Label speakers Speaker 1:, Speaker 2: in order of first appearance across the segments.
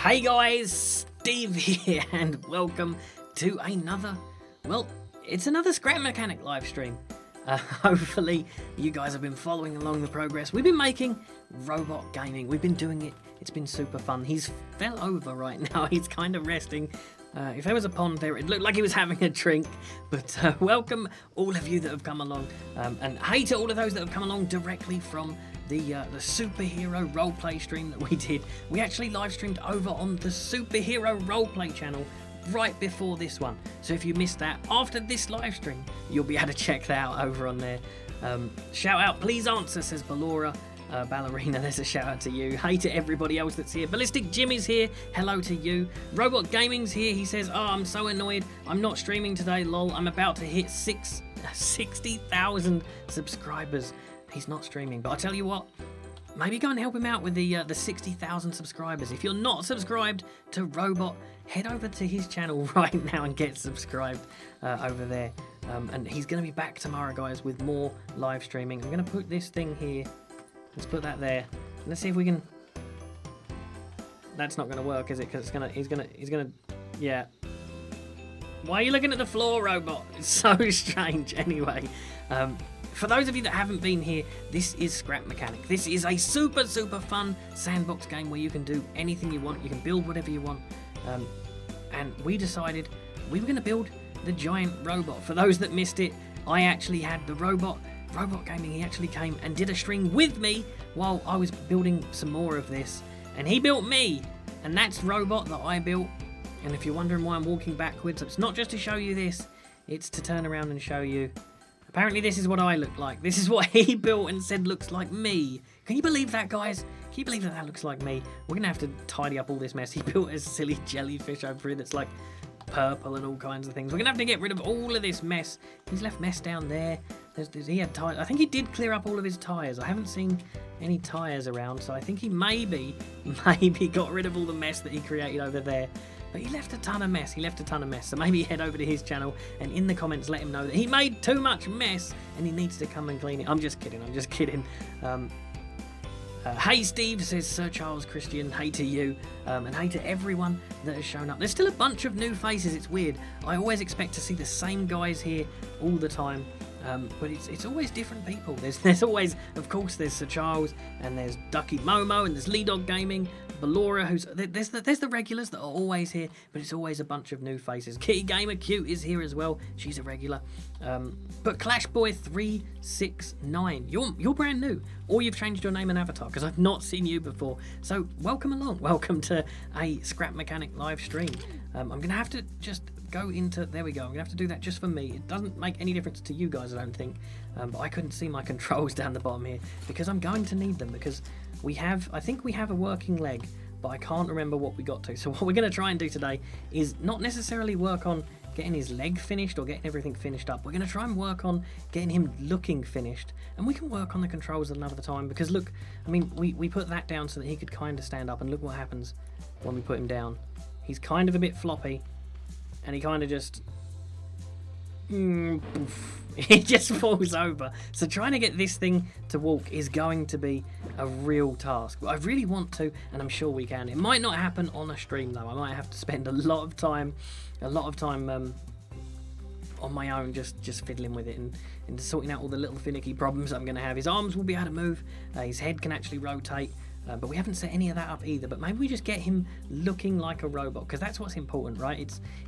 Speaker 1: Hey guys, Steve here, and welcome to another, well, it's another Scrap Mechanic live stream. Hopefully you guys have been following along the progress. We've been making robot gaming. We've been doing it. It's been super fun. He's fell over right now. He's kind of resting. If there was a pond there, it looked like he was having a drink. But welcome all of you that have come along. And hey to all of those that have come along directly from the superhero roleplay stream that we did. We actually live streamed over on the superhero roleplay channel right before this one. So if you missed that, after this live stream, you'll be able to check that out over on there. Shout out, please answer, says Ballora. Ballerina, there's a shout out to you. Hey to everybody else that's here. Ballistic Jimmy's here. Hello to you. Robot Gaming's here. He says, oh, I'm so annoyed. I'm not streaming today, lol. I'm about to hit 60,000 subscribers. He's not streaming, but I tell you what, maybe go and help him out with the 60,000 subscribers. If you're not subscribed to Robot, head over to his channel right now and get subscribed over there. And he's going to be back tomorrow, guys, with more live streaming. I'm going to put this thing here. Let's put that there. Let's see if we can. That's not going to work, is it? Because he's gonna. Yeah. Why are you looking at the floor, Robot? It's so strange. Anyway, for those of you that haven't been here, this is Scrap Mechanic. This is a super fun sandbox game where you can do anything you want. You can build whatever you want. And we decided we were going to build the giant robot. For those that missed it, I actually had the Robot Gaming. He actually came and did a stream with me while I was building some more of this. And he built me. And that's Robot that I built. And if you're wondering why I'm walking backwards, it's not just to show you this. It's to turn around and show you. Apparently this is what I look like. This is what he built and said looks like me. Can you believe that, guys? Can you believe that that looks like me? We're going to have to tidy up all this mess. He built a silly jellyfish over here that's like purple and all kinds of things. We're going to have to get rid of all of this mess. He's left mess down there. He had tires. I think he did clear up all of his tyres. I haven't seen any tyres around, so I think he maybe got rid of all the mess that he created over there. But he left a ton of mess. So maybe head over to his channel and in the comments let him know that he made too much mess and he needs to come and clean it. I'm just kidding. Hey Steve, says Sir Charles Christian. Hey to you. And hey to everyone that has shown up. There's still a bunch of new faces. It's weird. I always expect to see the same guys here all the time. But it's always different people. There's always, of course, there's Sir Charles, and there's Ducky Momo, and there's Lee Dog Gaming, Ballora, there's the regulars that are always here, but it's always a bunch of new faces. Kitty Gamer Cute is here as well. She's a regular. But Clash Boy 369, you're brand new, or you've changed your name and avatar because I've not seen you before. So welcome along. Welcome to a Scrap Mechanic live stream. I'm gonna have to just go into, there we go, I'm gonna have to do that just for me. It doesn't make any difference to you guys, I don't think, but I couldn't see my controls down the bottom here because I'm going to need them, because I think we have a working leg, but I can't remember what we got to. So what we're going to try and do today is not necessarily work on getting his leg finished or getting everything finished up. We're going to try and work on getting him looking finished, and we can work on the controls another time, because look, I mean, we put that down so that he could kind of stand up, and look what happens when we put him down. He's kind of a bit floppy, and he kind of just he just falls over. So trying to get this thing to walk is going to be a real task. I really want to, and I'm sure we can. It might not happen on a stream though. I might have to spend a lot of time on my own just fiddling with it and sorting out all the little finicky problems I'm going to have. His arms will be able to move, his head can actually rotate. But we haven't set any of that up either. But maybe we just get him looking like a robot, because that's what's important, right?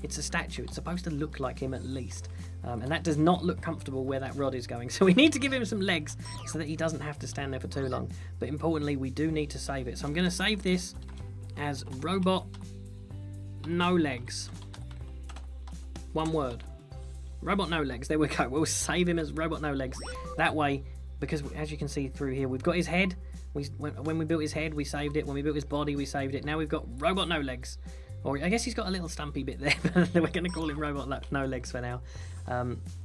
Speaker 1: It's a statue. It's supposed to look like him at least. And that does not look comfortable where that rod is going. So we need to give him some legs so that he doesn't have to stand there for too long. But importantly, we do need to save it. So I'm going to save this as Robot No Legs. One word. Robot No Legs. There we go. We'll save him as Robot No Legs. That way, because as you can see through here, we've got his head. When we built his head, we saved it. When we built his body, we saved it. Now we've got Robot No Legs. Or I guess he's got a little stumpy bit there, but we're going to call him Robot No Legs for now.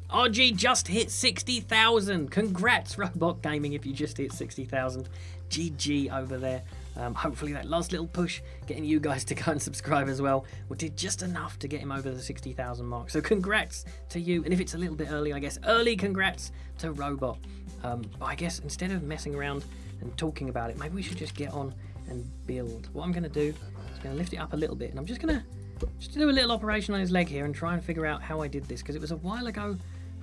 Speaker 1: RG just hit 60,000. Congrats, Robot Gaming, if you just hit 60,000. GG over there. Hopefully that last little push, getting you guys to go and subscribe as well, we did just enough to get him over the 60,000 mark. So congrats to you. And if it's a little bit early, I guess early congrats to Robot. But I guess instead of messing around and talking about it, maybe we should just get on and build. What I'm going to do is going to lift it up a little bit, and I'm just going to do a little operation on his leg here and try and figure out how I did this, because it was a while ago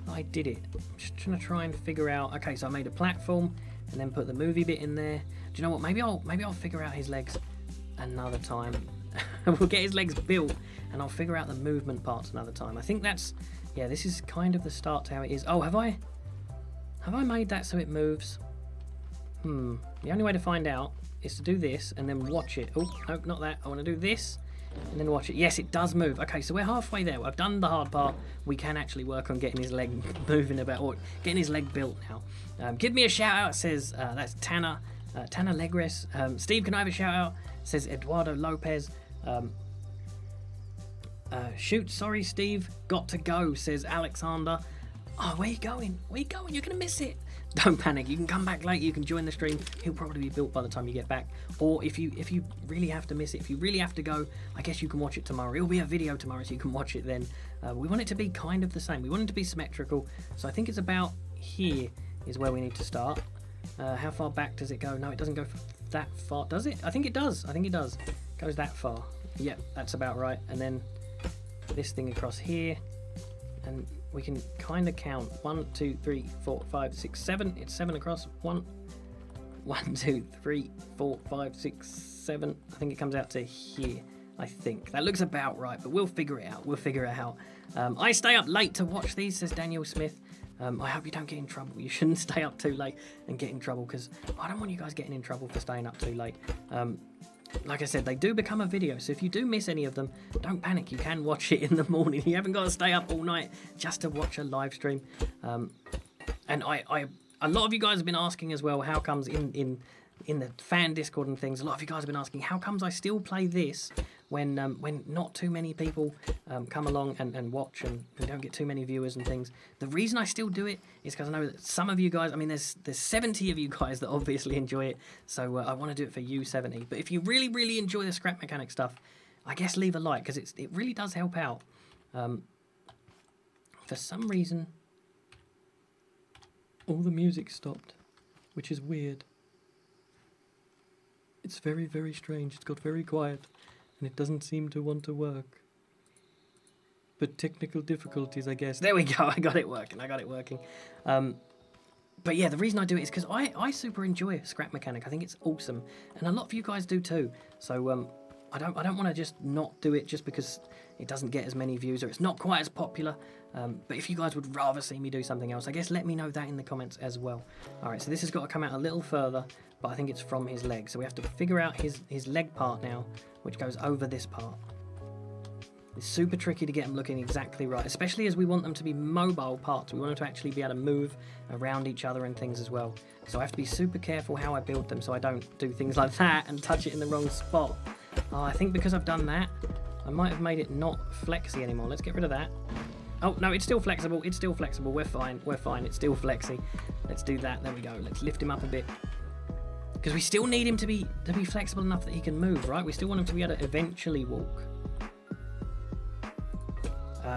Speaker 1: I did it. I'm just trying to try and figure out. Okay, so I made a platform and then put the movie bit in there. Do you know what? Maybe I'll figure out his legs another time. We'll get his legs built and I'll figure out the movement parts another time. I think that's, yeah, this is kind of the start to how it is. Oh, have I made that so it moves? The only way to find out is to do this and then watch it. Oh, no, not that. I want to do this and then watch it. Yes, it does move. Okay, so we're halfway there. I've done the hard part. We can actually work on getting his leg moving about, or getting his leg built now. Give me a shout out, says, that's Tanner Legres. Steve, can I have a shout out? Says Eduardo Lopez. Shoot, sorry Steve, got to go, says Alexander. Oh, where you going? Where you going? You're gonna miss it. Don't panic, you can come back later, you can join the stream. He'll probably be built by the time you get back. Or if you really have to miss it, if you really have to go, I guess you can watch it tomorrow. It'll be a video tomorrow, so you can watch it then. We want it to be kind of the same. We want it to be symmetrical. So I think it's about here is where we need to start. How far back does it go? No, it doesn't go that far, does it? I think it does. I think it does. It goes that far. Yep, that's about right. And then this thing across here, and we can kind of count 1, 2, 3, 4, 5, 6, 7. It's 7 across. 1, 2, 3, 4, 5, 6, 7. I think it comes out to here. I think that looks about right, but we'll figure it out. We'll figure it out. I stay up late to watch these, says Daniel Smith. I hope you don't get in trouble. You shouldn't stay up too late and get in trouble, because I don't want you guys getting in trouble for staying up too late. Like I said, they do become a video, so if you do miss any of them, don't panic. You can watch it in the morning. You haven't got to stay up all night just to watch a live stream. And a lot of you guys have been asking as well, how comes in the fan Discord and things, a lot of you guys have been asking, how comes I still play this when not too many people come along and watch, and we don't get too many viewers and things. The reason I still do it is because I know that some of you guys, I mean, there's 70 of you guys that obviously enjoy it, so I want to do it for you 70. But if you really, really enjoy the scrap mechanic stuff, I guess leave a like, because it really does help out. For some reason, all the music stopped, which is weird. It's very, very strange. It's got very quiet, and it doesn't seem to want to work. But technical difficulties, I guess. There we go. I got it working. But yeah, the reason I do it is because I super enjoy scrap mechanic. I think it's awesome, and a lot of you guys do too. So I don't want to just not do it just because it doesn't get as many views or it's not quite as popular. But if you guys would rather see me do something else, I guess let me know that in the comments as well. All right, so this has got to come out a little further, but I think it's from his leg. So we have to figure out his leg part now, which goes over this part. It's super tricky to get them looking exactly right, especially as we want them to be mobile parts. We want them to actually be able to move around each other and things as well. So I have to be super careful how I build them so I don't do things like that and touch it in the wrong spot. I think because I've done that, I might have made it not flexy anymore. Let's get rid of that. Oh, no, it's still flexible. It's still flexible. We're fine. We're fine. It's still flexy. Let's do that. There we go. Let's lift him up a bit. Because we still need him to be flexible enough that he can move, right? We still want him to be able to eventually walk.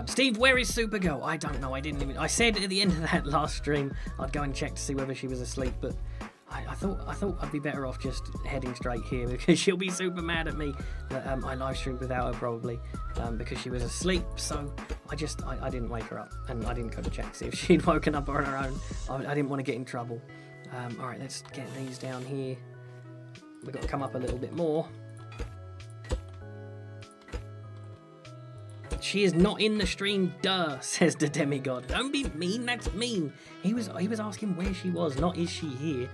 Speaker 1: Steve, where is Supergirl? I don't know. I said at the end of that last stream I'd go and check to see whether she was asleep, but I thought I'd be better off just heading straight here, because she'll be super mad at me that I live streamed without her, probably because she was asleep. So I didn't wake her up, and I didn't go to check to see if she'd woken up on her own. I didn't want to get in trouble. All right, let's get these down here. We've got to come up a little bit more. She is not in the stream, duh, says the demigod. Don't be mean, that's mean. He was asking where she was, not is she here.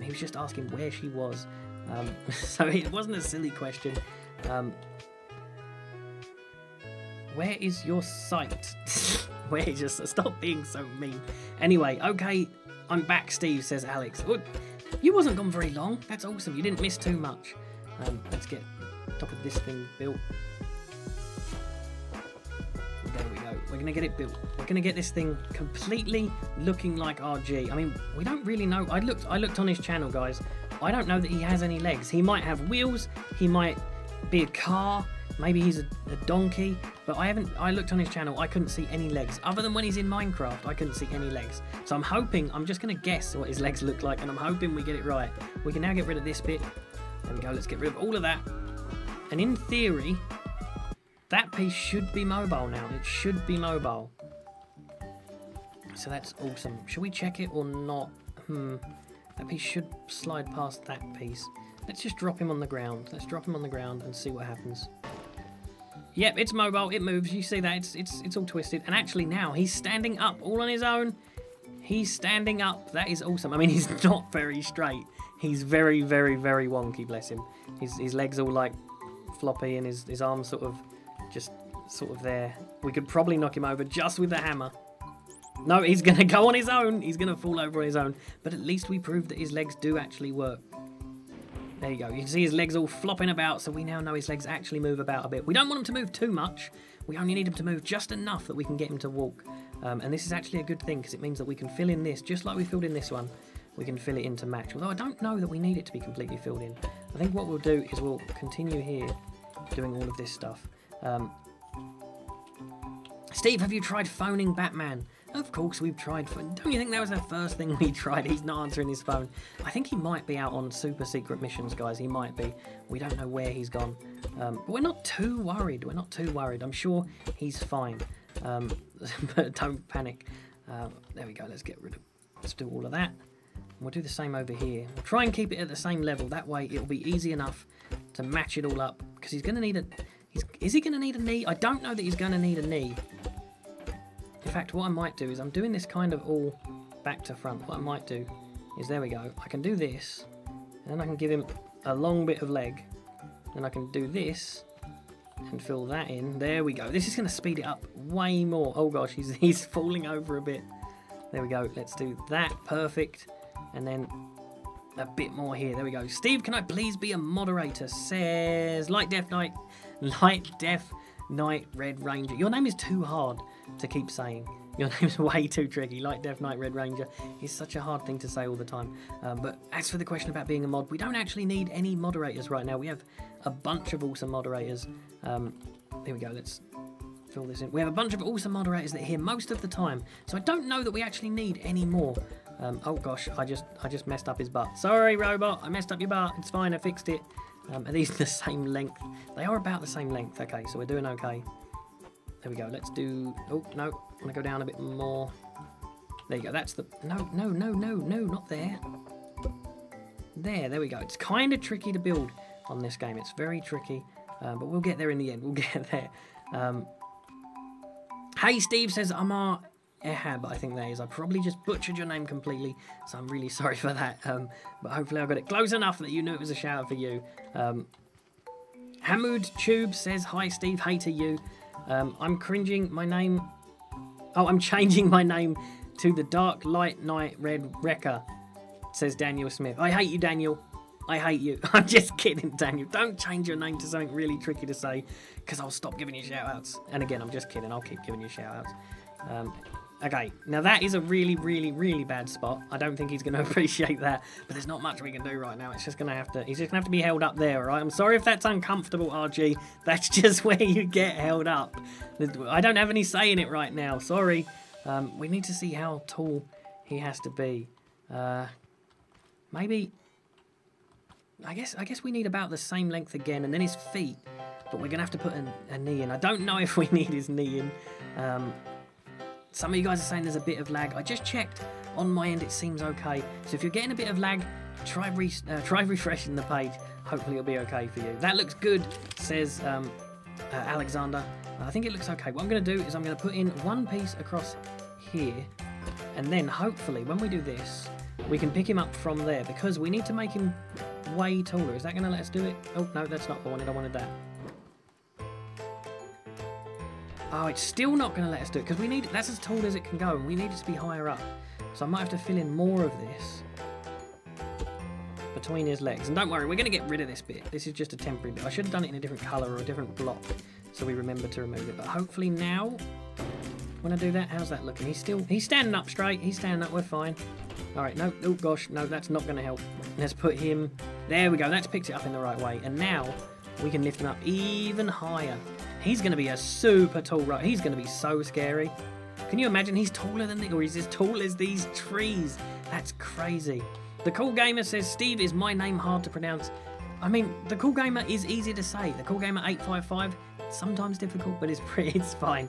Speaker 1: He was just asking where she was. So it wasn't a silly question. Where is your site? Where is your... Stop being so mean. Anyway, okay, I'm back, Steve, says Alex. Oh, you wasn't gone very long. That's awesome. You didn't miss too much. Let's get top of this thing built. There we go. We're going to get it built. We're going to get this thing completely looking like RG. I mean, we don't really know. I looked on his channel, guys. I don't know that he has any legs. He might have wheels. He might be a car. Maybe he's a donkey. But I looked on his channel. I couldn't see any legs. Other than when he's in Minecraft, I couldn't see any legs. So I'm just going to guess what his legs look like, and I'm hoping we get it right. We can now get rid of this bit. There we go. Let's get rid of all of that. And in theory, that piece should be mobile now. It should be mobile. So that's awesome. Should we check it or not? That piece should slide past that piece. Let's just drop him on the ground. Let's drop him on the ground and see what happens. Yep, it's mobile. It moves. You see that? It's all twisted. And actually now he's standing up all on his own. He's standing up. That is awesome. I mean, he's not very straight. He's very, very, very wonky, bless him. His legs all like floppy and his arms sort of just sort of there. We could probably knock him over just with the hammer. No, he's going to go on his own. He's going to fall over on his own. But at least we proved that his legs do actually work. There you go. You can see his legs all flopping about, so we now know his legs actually move about a bit. We don't want him to move too much. We only need him to move just enough that we can get him to walk. And this is actually a good thing because it means that we can fill in this, just like we filled in this one. We can fill it in to match. Although I don't know that we need it to be completely filled in. I think what we'll do is we'll continue here doing all of this stuff. Steve, have you tried phoning Batman? Of course we've tried. Don't you think that was the first thing we tried? He's not answering his phone. I think he might be out on super secret missions, guys. He might be. We don't know where he's gone. But we're not too worried. We're not too worried. I'm sure he's fine. But don't panic. There we go. Let's do all of that. We'll do the same over here. We'll try and keep it at the same level. That way it'll be easy enough to match it all up. Because he's going to need a... Is he going to need a knee? I don't know that he's going to need a knee. In fact, what I might do is I'm doing this kind of all back to front. What I might do is, there we go. I can do this. And then I can give him a long bit of leg. Then I can do this and fill that in. There we go. This is going to speed it up way more. Oh gosh, he's falling over a bit. There we go. Let's do that. Perfect. And then a bit more here. There we go. Steve, can I please be a moderator? Says Light Deaf Knight Red Ranger. Your name is too hard to keep saying. Your name's way too tricky. Light Deaf Knight Red Ranger is such a hard thing to say all the time. But as for the question about being a mod, we don't actually need any moderators right now. We have a bunch of awesome moderators. There we go. Let's fill this in. We have a bunch of awesome moderators that are here most of the time. So I don't know that we actually need any more. Oh gosh, I just messed up his butt. Sorry, robot. I messed up your butt. It's fine. I fixed it. Are these the same length? They are about the same length. Okay, so we're doing okay. There we go. Let's do... Oh, no. I want to go down a bit more. There you go. That's the... No, not there. There we go. It's kind of tricky to build on this game. It's very tricky, but we'll get there in the end. We'll get there. Hey, Steve says, Amar Ehab, I think that is. I probably just butchered your name completely, so I'm really sorry for that. But hopefully I got it close enough that you knew it was a shout out for you. Hamoud Tube says, hi Steve, hey to you. I'm cringing my name. Oh, I'm changing my name to the Dark Light Night Red Wrecker, says Daniel Smith. I hate you, Daniel. I hate you. I'm just kidding, Daniel. Don't change your name to something really tricky to say, because I'll stop giving you shout outs. And again, I'm just kidding. I'll keep giving you shout outs. Okay, now that is a really, really, really bad spot. I don't think he's going to appreciate that, but there's not much we can do right now. It's just going to have to, he's just going to have to be held up there, all right? I'm sorry if that's uncomfortable, RG. That's just where you get held up. I don't have any say in it right now. Sorry. We need to see how tall he has to be. Maybe, I guess we need about the same length again, and then his feet, but we're going to have to put a knee in. I don't know if we need his knee in. Some of you guys are saying there's a bit of lag. I just checked on my end, it seems okay. So if you're getting a bit of lag, try refreshing the page. Hopefully it'll be okay for you. That looks good, says Alexander. I think it looks okay. What I'm going to do is I'm going to put in one piece across here, and then hopefully when we do this, we can pick him up from there, because we need to make him way taller. Is that going to let us do it? Oh, no, that's not what I wanted. I wanted that. Oh, it's still not going to let us do it, because we need, that's as tall as it can go, and we need it to be higher up. So I might have to fill in more of this between his legs. And don't worry, we're going to get rid of this bit. This is just a temporary bit. I should have done it in a different colour or a different block, so we remember to remove it. But hopefully now, when I do that, how's that looking? He's standing up straight. He's standing up. We're fine. All right, no, oh gosh, no, that's not going to help. Let's put him, there we go. That's picked it up in the right way. And now we can lift him up even higher. He's going to be a super tall rock. He's going to be so scary. Can you imagine? He's taller than, or he's as tall as these trees. That's crazy. The Cool Gamer says, Steve, is my name hard to pronounce? I mean, the Cool Gamer is easy to say. The Cool Gamer 855, sometimes difficult, but it's fine.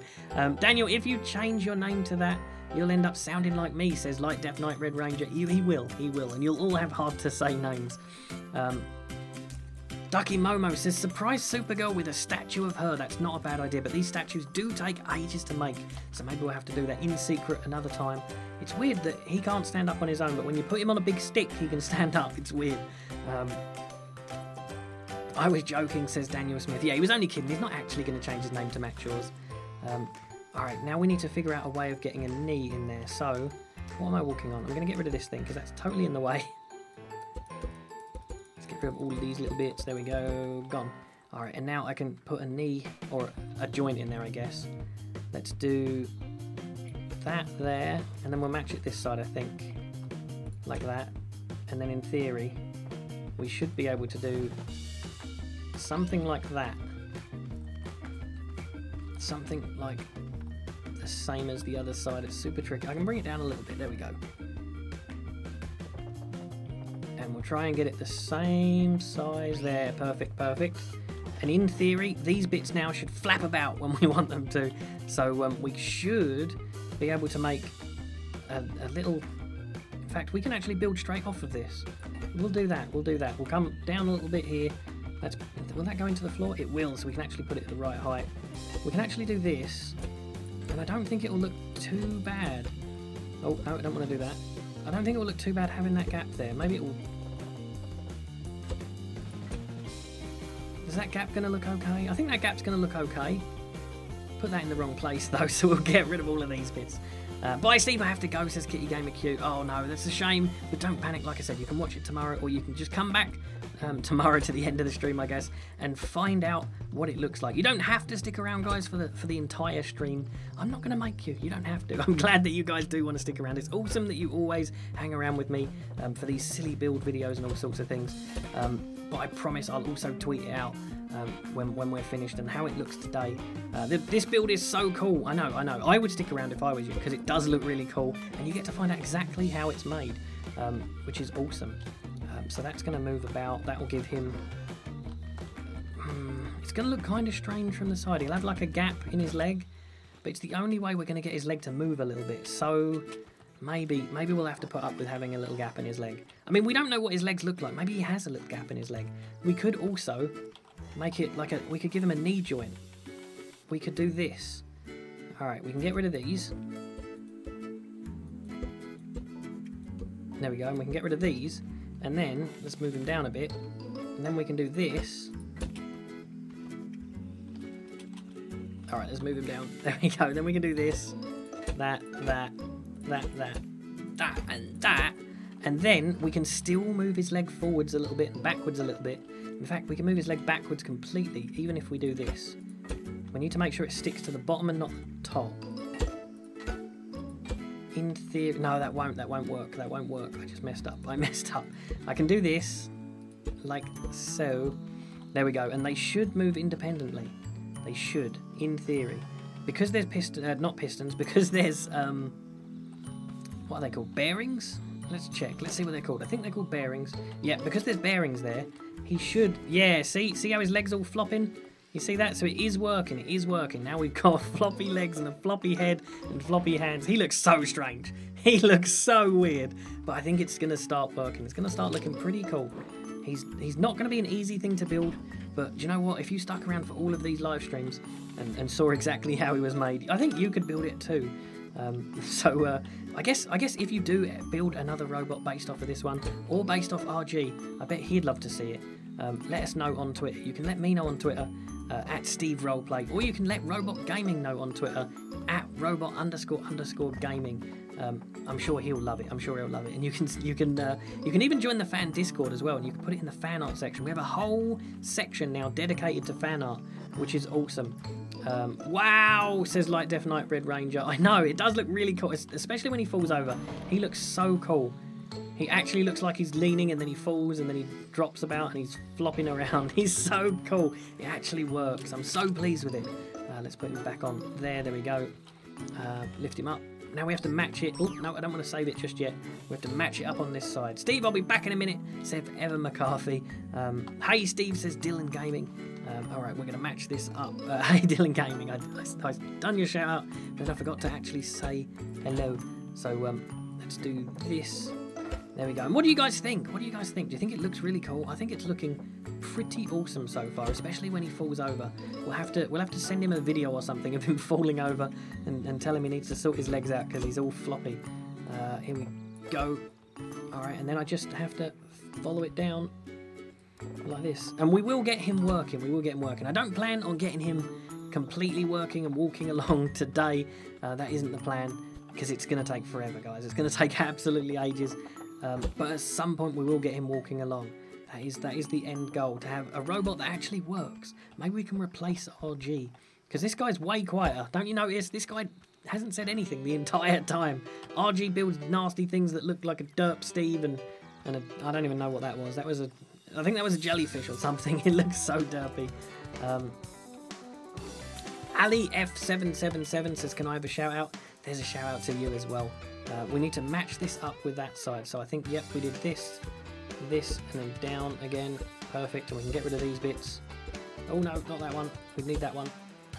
Speaker 1: Daniel, if you change your name to that, you'll end up sounding like me, says Light Death Knight Red Ranger. He will, and you'll all have hard to say names. Ducky Momo says, surprise Supergirl with a statue of her. That's not a bad idea, but these statues do take ages to make, so maybe we'll have to do that in secret another time. It's weird that he can't stand up on his own, but when you put him on a big stick, he can stand up. It's weird. I was joking, says Daniel Smith. Yeah, he was only kidding. He's not actually going to change his name to Max Shaw's. Alright, now we need to figure out a way of getting a knee in there. So, what am I walking on? I'm going to get rid of this thing, because that's totally in the way. Let's get rid of all of these little bits. There we go. Gone. Alright, and now I can put a knee, or a joint in there, I guess. Let's do that there, and then we'll match it this side, I think. Like that. And then in theory, we should be able to do something like that. Something like the same as the other side. It's super tricky. I can bring it down a little bit. There we go. And we'll try and get it the same size there. Perfect, perfect. And in theory, these bits now should flap about when we want them to. So we should be able to make a little... In fact, we can actually build straight off of this. We'll do that. We'll do that. We'll come down a little bit here. Will that go into the floor? It will, so we can actually put it at the right height. We can actually do this, and I don't think it will look too bad. Oh, no, I don't want to do that. I don't think it will look too bad having that gap there. Maybe it will... Is that gap going to look okay? I think that gap's going to look okay. Put that in the wrong place, though, so we'll get rid of all of these bits. Bye, Steve, I have to go, says Kitty Gamer Q. Oh, no, that's a shame, but don't panic. Like I said, you can watch it tomorrow, or you can just come back tomorrow to the end of the stream, I guess, and find out what it looks like. You don't have to stick around, guys, for the entire stream. I'm not going to make you. You don't have to. I'm glad that you guys do want to stick around. It's awesome that you always hang around with me for these silly build videos and all sorts of things. But I promise I'll also tweet it out when we're finished and how it looks today. This build is so cool. I know. I would stick around if I was you, because it does look really cool, and you get to find out exactly how it's made, which is awesome. So that's going to move about. That will give him... it's going to look kind of strange from the side. He'll have like a gap in his leg, but it's the only way we're going to get his leg to move a little bit. So maybe we'll have to put up with having a little gap in his leg. I mean, we don't know what his legs look like. Maybe he has a little gap in his leg. We could also make it like we could give him a knee joint. We could do this. Alright, we can get rid of these. There we go, and we can get rid of these. And then, let's move him down a bit. And then we can do this. Alright, let's move him down. There we go. Then we can do this. That, and that. And then we can still move his leg forwards a little bit and backwards a little bit. In fact, we can move his leg backwards completely, even if we do this. We need to make sure it sticks to the bottom and not the top. In theory... No, that won't work. That won't work. I just messed up. I can do this, like so. There we go. And they should move independently. They should, in theory. Because there's not pistons, because there's... what are they called? Bearings? Let's check. Let's see what they're called. I think they're called bearings. Yeah, because there's bearings there, he should... Yeah, see how his leg's all flopping? You see that? So it is working. It is working. Now we've got floppy legs and a floppy head and floppy hands. He looks so strange. He looks so weird. But I think it's going to start working. It's going to start looking pretty cool. He's not going to be an easy thing to build. But do you know what? If you stuck around for all of these live streams and saw exactly how he was made, I think you could build it too. I guess if you do build another robot based off of this one or based off RG, I bet he'd love to see it. Let us know on Twitter. You can let me know on Twitter at Steve Roleplay, or you can let Robot Gaming know on Twitter at robot__gaming. I'm sure he'll love it. And you can even join the fan Discord as well, and you can put it in the fan art section. We have a whole section now dedicated to fan art, which is awesome. Wow, says Light Death Knight Red Ranger. I know, it does look really cool, especially when he falls over. He looks so cool. He actually looks like he's leaning and then he falls and then he drops about and he's flopping around. He's so cool. It actually works. I'm so pleased with it. Let's put him back on there. There we go. Lift him up. now we have to match it. Oh, no, I don't want to save it just yet. We have to match it up on this side. Steve, I'll be back in a minute, said Evan McCarthy. Hey, Steve, says Dylan Gaming. All right, we're going to match this up. Hey, Dylan Gaming, I've done your shout out, but I forgot to actually say hello. So let's do this. There we go. And what do you guys think? What do you guys think? Do you think it looks really cool? I think it's looking pretty awesome so far, especially when he falls over. We'll have to send him a video or something of him falling over and tell him he needs to sort his legs out because he's all floppy. Here we go. All right, and then I just have to follow it down like this. And we will get him working. We will get him working. I don't plan on getting him completely working and walking along today. That isn't the plan because it's going to take forever, guys. It's going to take absolutely ages. But at some point we will get him walking along. That is the end goal, to have a robot that actually works. Maybe we can replace RG, because this guy's way quieter. Don't you notice? This guy hasn't said anything the entire time. RG builds nasty things that look like a derp Steve, and I don't even know what that was. I think that was a jellyfish or something. It looks so derpy. Ali F777 says, can I have a shout out? There's a shout out to you as well. We need to match this up with that side. So I think, yep, we did this, and then down again. Perfect. And we can get rid of these bits. Oh no, not that one. We need that one.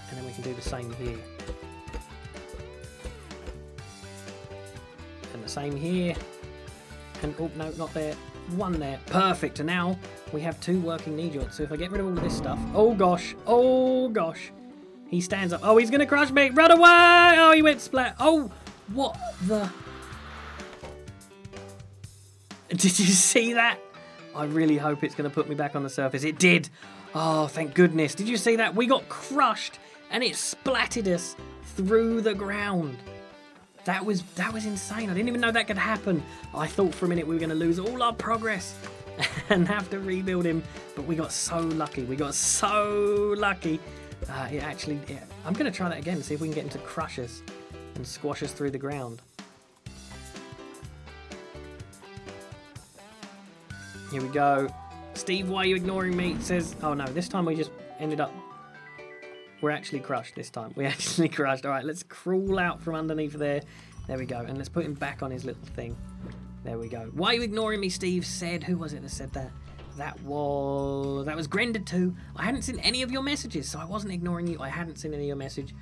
Speaker 1: And then we can do the same here. And the same here. And oh no, not there. One there. Perfect. And now we have 2 working knee joints. So if I get rid of all of this stuff. Oh gosh. Oh gosh. He stands up. Oh, he's going to crush me. Run away. Oh, he went splat. Oh, what the... Did you see that? I really hope it's going to put me back on the surface. It did. Oh, thank goodness. Did you see that? We got crushed and it splatted us through the ground. That was insane. I didn't even know that could happen. I thought for a minute we were going to lose all our progress and have to rebuild him. But we got so lucky. We got so lucky. I'm going to try that again and see if we can get him to crush us and squash us through the ground. Here we go. Steve, why are you ignoring me? It says, oh no, this time we just ended up... We're actually crushed this time. We actually crushed. All right, let's crawl out from underneath there. There we go. And let's put him back on his little thing. There we go. Why are you ignoring me, Steve said. Who was it that said that? That was Grended2. I hadn't seen any of your messages, so I wasn't ignoring you. I hadn't seen any of your message.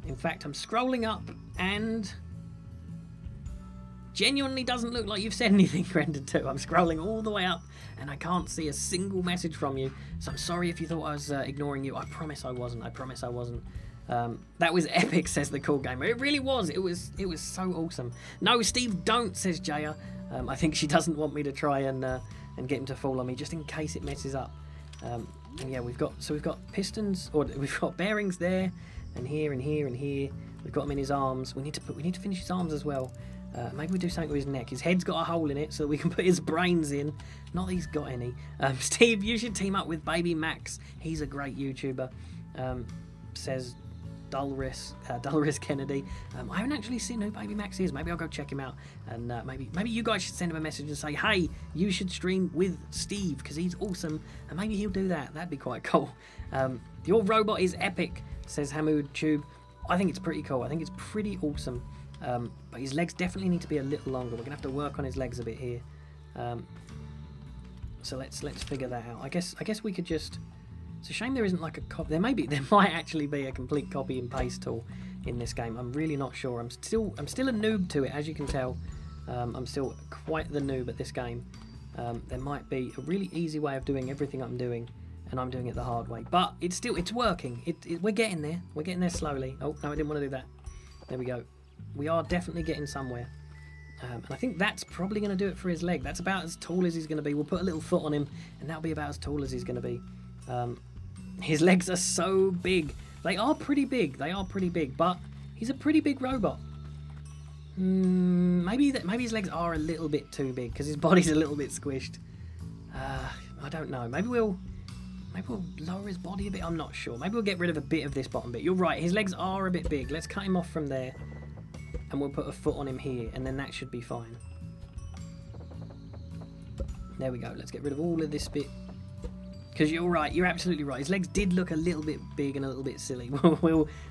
Speaker 1: In fact, I'm scrolling up and... Genuinely doesn't look like you've said anything, Grended2. I'm scrolling all the way up and I can't see a single message from you. So I'm sorry if you thought I was ignoring you. I promise I wasn't. I promise I wasn't. That was epic, says the Cool Gamer. It really was. It was so awesome. No, Steve, don't, says Jaya. I think she doesn't want me to try and get him to fall on me, just in case it messes up. And yeah, we've got pistons, or we've got bearings there, and here and here and here. We've got him in his arms. We need to finish his arms as well. Maybe we do something with his neck. His head's got a hole in it so we can put his brains in. Not that he's got any. Steve, you should team up with Baby Max. He's a great YouTuber. Says Dulris Kennedy. I haven't actually seen who Baby Max is. Maybe I'll go check him out. And maybe you guys should send him a message and say, hey, you should stream with Steve because he's awesome. And maybe he'll do that. That'd be quite cool. Your robot is epic, says Hamoud Tube. I think it's pretty cool. I think it's pretty awesome. But his legs definitely need to be a little longer. We're gonna have to work on his legs a bit here. So let's figure that out. I guess we could just... It's a shame there isn't like a copy. There might actually be a complete copy and paste tool in this game. I'm really not sure. I'm still a noob to it, as you can tell. I'm still quite the noob at this game. There might be a really easy way of doing everything I'm doing, and I'm doing it the hard way. But it's working. We're getting there. We're getting there slowly. Oh no, I didn't want to do that. There we go. We are definitely getting somewhere. And I think that's probably going to do it for his leg. That's about as tall as he's going to be. We'll put a little foot on him, and that'll be about as tall as he's going to be. His legs are so big. They are pretty big. They are pretty big, but he's a pretty big robot. Maybe his legs are a little bit too big because his body's a little bit squished. I don't know. Maybe we'll lower his body a bit. I'm not sure. Maybe we'll get rid of a bit of this bottom bit. You're right. His legs are a bit big. Let's cut him off from there. And we'll put a foot on him here, and then that should be fine. There we go. Let's get rid of all of this bit. Because you're right, you're absolutely right. His legs did look a little bit big and a little bit silly.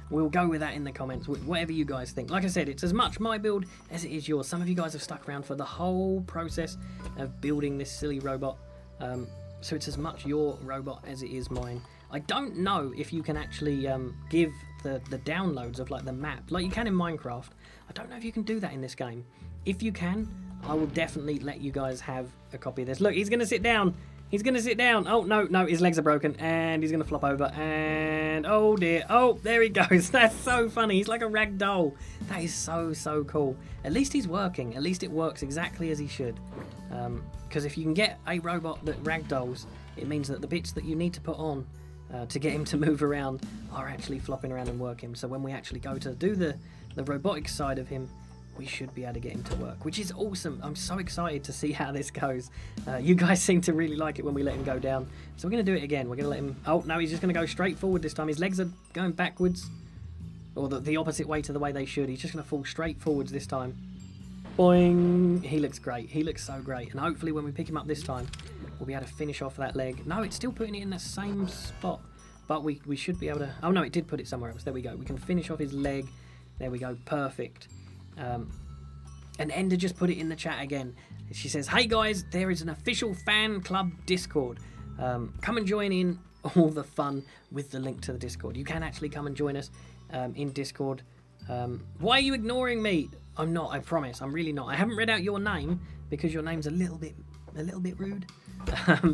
Speaker 1: We'll go with that in the comments, whatever you guys think. Like I said, it's as much my build as it is yours. Some of you guys have stuck around for the whole process of building this silly robot. So it's as much your robot as it is mine. I don't know if you can actually give the downloads of like the map, like you can in Minecraft. I don't know if you can do that in this game. If you can, I will definitely let you guys have a copy of this. Look, he's going to sit down. He's going to sit down. Oh, no, his legs are broken. And he's going to flop over. And, oh, dear. Oh, there he goes. That's so funny. He's like a rag doll. That is so, so cool. At least he's working. At least it works exactly as he should. Because if you can get a robot that rag dolls, it means that the bits that you need to put on to get him to move around are actually flopping around and working. So when we actually go to do the robotics side of him, we should be able to get him to work, which is awesome. I'm so excited to see how this goes. You guys seem to really like it when we let him go down. So we're going to do it again. We're going to let him... Oh, no, he's just going to go straight forward this time. His legs are going backwards, or the opposite way to the way they should. He's just going to fall straight forwards this time. Boing! He looks great. He looks so great. And hopefully when we pick him up this time, we'll be able to finish off that leg. No, it's still putting it in the same spot. But we should be able to... Oh, no, it did put it somewhere else. There we go. We can finish off his leg. There we go. Perfect. And Ender just put it in the chat again. She says, hey guys, there is an official fan club Discord. Come and join in all the fun with the link to the Discord. You can actually come and join us in Discord. Why are you ignoring me? I'm not, I promise. I'm really not. I haven't read out your name because your name's a little bit rude.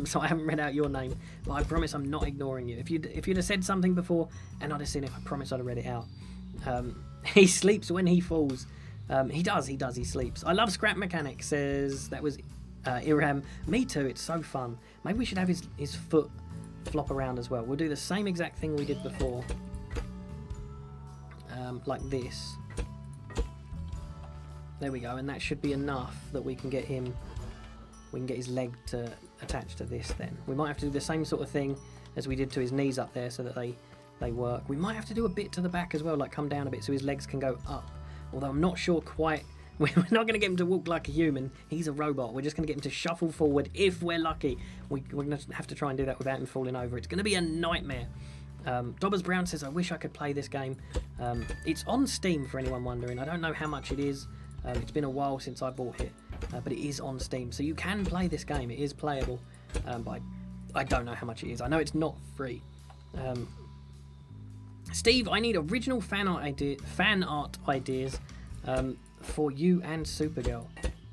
Speaker 1: So I haven't read out your name. But I promise I'm not ignoring you. If you'd have said something before and I'd have seen it, I promise I'd have read it out. He sleeps when he falls. He does, he sleeps. I love Scrap Mechanic, says that was Iram. Me too, it's so fun. Maybe we should have his foot flop around as well. We'll do the same exact thing we did before. Like this. There we go, and that should be enough that we can get him, we can get his leg to attach to this then. We might have to do the same sort of thing as we did to his knees up there so that they work. We might have to do a bit to the back as well, like come down a bit so his legs can go up. Although I'm not sure quite, we're not going to get him to walk like a human. He's a robot. We're just going to get him to shuffle forward if we're lucky. We're going to have to try and do that without him falling over. It's going to be a nightmare. Dobbers Brown says, I wish I could play this game. It's on Steam for anyone wondering. I don't know how much it is. It's been a while since I bought it, but it is on Steam. So you can play this game. It is playable, but I don't know how much it is. I know it's not free. Steve, I need original fan art ideas for you and Supergirl.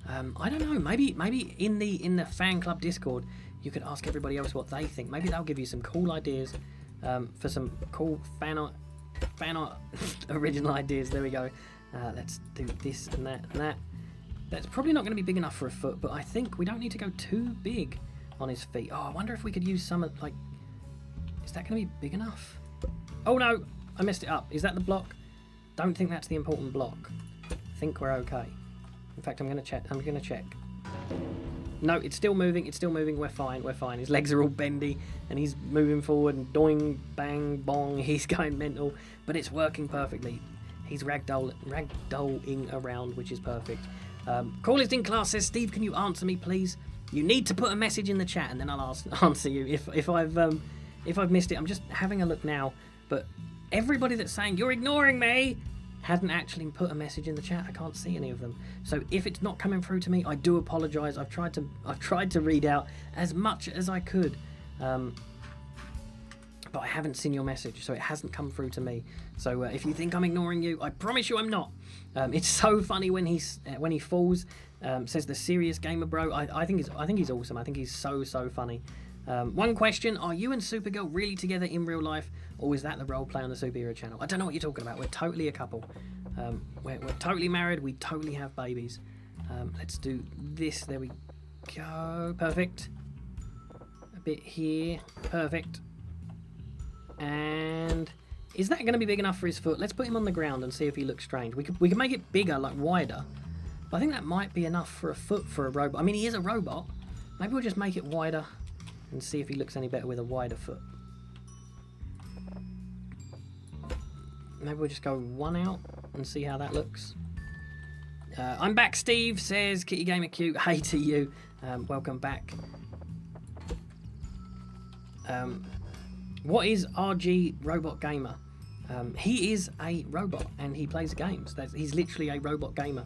Speaker 1: I don't know. Maybe in the fan club Discord, you could ask everybody else what they think. Maybe they'll give you some cool ideas for some cool fan art original ideas. There we go. Let's do this and that and that. That's probably not going to be big enough for a foot, but I think we don't need to go too big on his feet. Oh, I wonder if we could use some like. Is that going to be big enough? Oh no, I messed it up. Is that the block? Don't think that's the important block. I think we're okay. In fact, I'm going to check. No, it's still moving. It's still moving. We're fine. We're fine. His legs are all bendy, and he's moving forward and doing, bang, bong. He's going mental, but it's working perfectly. He's ragdolling around, which is perfect. Callist in class says, Steve, can you answer me, please? You need to put a message in the chat, and then I'll answer you if I've missed it. I'm just having a look now. But everybody that's saying, you're ignoring me, hadn't actually put a message in the chat. I can't see any of them. So if it's not coming through to me, I do apologise. I've tried to read out as much as I could. But I haven't seen your message, so it hasn't come through to me. So if you think I'm ignoring you, I promise you I'm not. It's so funny when he falls. Says the serious gamer bro. I think he's awesome. I think he's so funny. One question, are you and Supergirl really together in real life, or is that the role play on the Superhero channel? I don't know what you're talking about. We're totally a couple. We're totally married. We totally have babies. Let's do this. There we go. Perfect. A bit here. Perfect. And is that going to be big enough for his foot? Let's put him on the ground and see if he looks strange. We can make it bigger, like wider. But I think that might be enough for a foot for a robot. I mean, he is a robot. Maybe we'll just make it wider and see if he looks any better with a wider foot. Maybe we'll just go one out and see how that looks. I'm back, Steve, says Kitty Gamer Cute. Hey to you. Welcome back. What is RG Robot Gamer? He is a robot and he plays games. He's literally a robot gamer.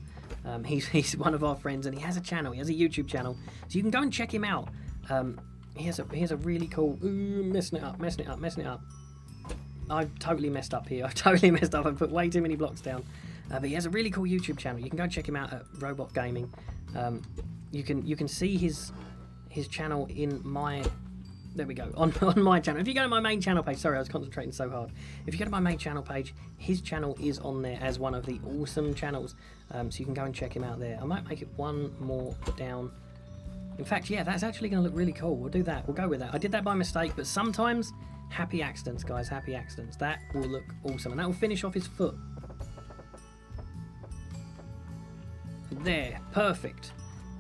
Speaker 1: He's one of our friends and he has a channel. He has a YouTube channel, so you can go and check him out. He has a really cool. Ooh, messing it up. I've totally messed up here. I've put way too many blocks down. But he has a really cool YouTube channel. You can go check him out at Robot Gaming. You can see his channel in my. There we go, on my channel. If you go to my main channel page, sorry, I was concentrating so hard. If you go to my main channel page, his channel is on there as one of the awesome channels. So you can go and check him out there. I might make it one more down. In fact, yeah, that's actually going to look really cool. We'll do that. We'll go with that. I did that by mistake, but sometimes happy accidents, guys, happy accidents. That will look awesome, and that will finish off his foot. There, perfect.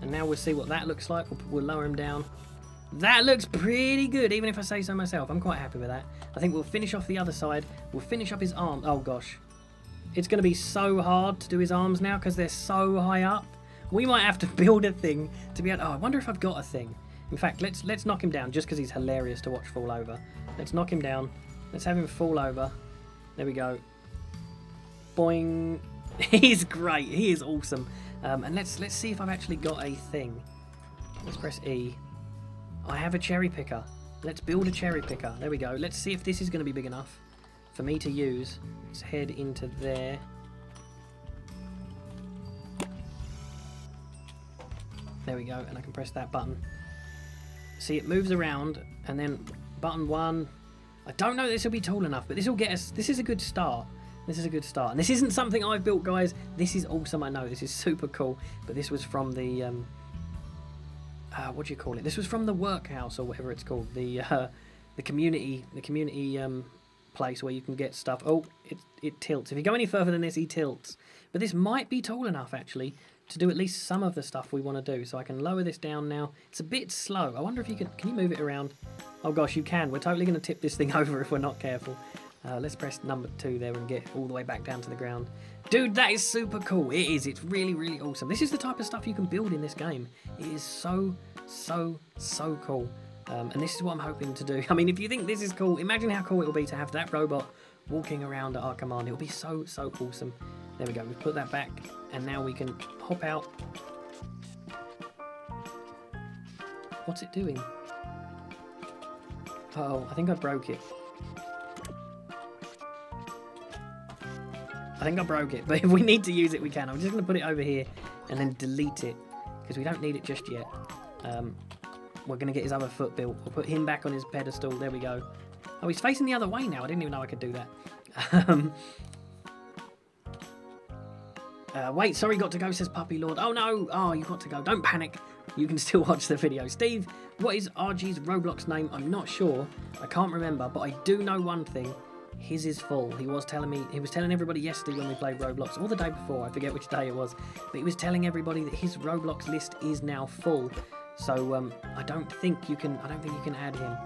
Speaker 1: And now we'll see what that looks like. We'll lower him down. That looks pretty good, even if I say so myself. I'm quite happy with that. I think we'll finish off the other side. We'll finish up his arm. Oh, gosh. It's going to be so hard to do his arms now because they're so high up. We might have to build a thing to be able... Oh, I wonder if I've got a thing. In fact, let's knock him down just because he's hilarious to watch fall over. Let's knock him down. Let's have him fall over. There we go. Boing. He's great. He is awesome. And let's see if I've actually got a thing. Let's press E. I have a cherry picker. Let's build a cherry picker. There we go. Let's see if this is going to be big enough for me to use. Let's head into there. There we go. And I can press that button. See, it moves around. And then button 1. I don't know if this will be tall enough, but this will get us... This is a good start. This is a good start. And this isn't something I've built, guys. This is awesome, I know. This is super cool. But this was from the... what do you call it? This was from the workhouse or whatever it's called. The community place where you can get stuff. Oh, it tilts. If you go any further than this, he tilts. But this might be tall enough actually to do at least some of the stuff we want to do. So I can lower this down now. It's a bit slow. I wonder if you can you move it around? Oh gosh, you can. We're totally going to tip this thing over if we're not careful. Let's press number 2 there and get all the way back down to the ground. Dude, that is super cool. It is. It's really, really awesome. This is the type of stuff you can build in this game. It is so cool. And this is what I'm hoping to do. I mean, if you think this is cool, imagine how cool it will be to have that robot walking around at our command. It will be so awesome. There we go. We've put that back. And now we can hop out. What's it doing? Oh, I think I broke it. I think I broke it, but if we need to use it, we can. I'm just going to put it over here and then delete it because we don't need it just yet. We're going to get his other foot built. We'll put him back on his pedestal. There we go. Oh, he's facing the other way now. I didn't even know I could do that. Wait, sorry, got to go, says Puppy Lord. Oh, no. Oh, you've got to go. Don't panic. You can still watch the video. Steve, what is RG's Roblox name? I'm not sure. I can't remember, but I do know one thing. His is full. He was telling everybody yesterday when we played Roblox, or the day before, I forget which day it was, but he was telling everybody that his Roblox list is now full. So I don't think you can add him.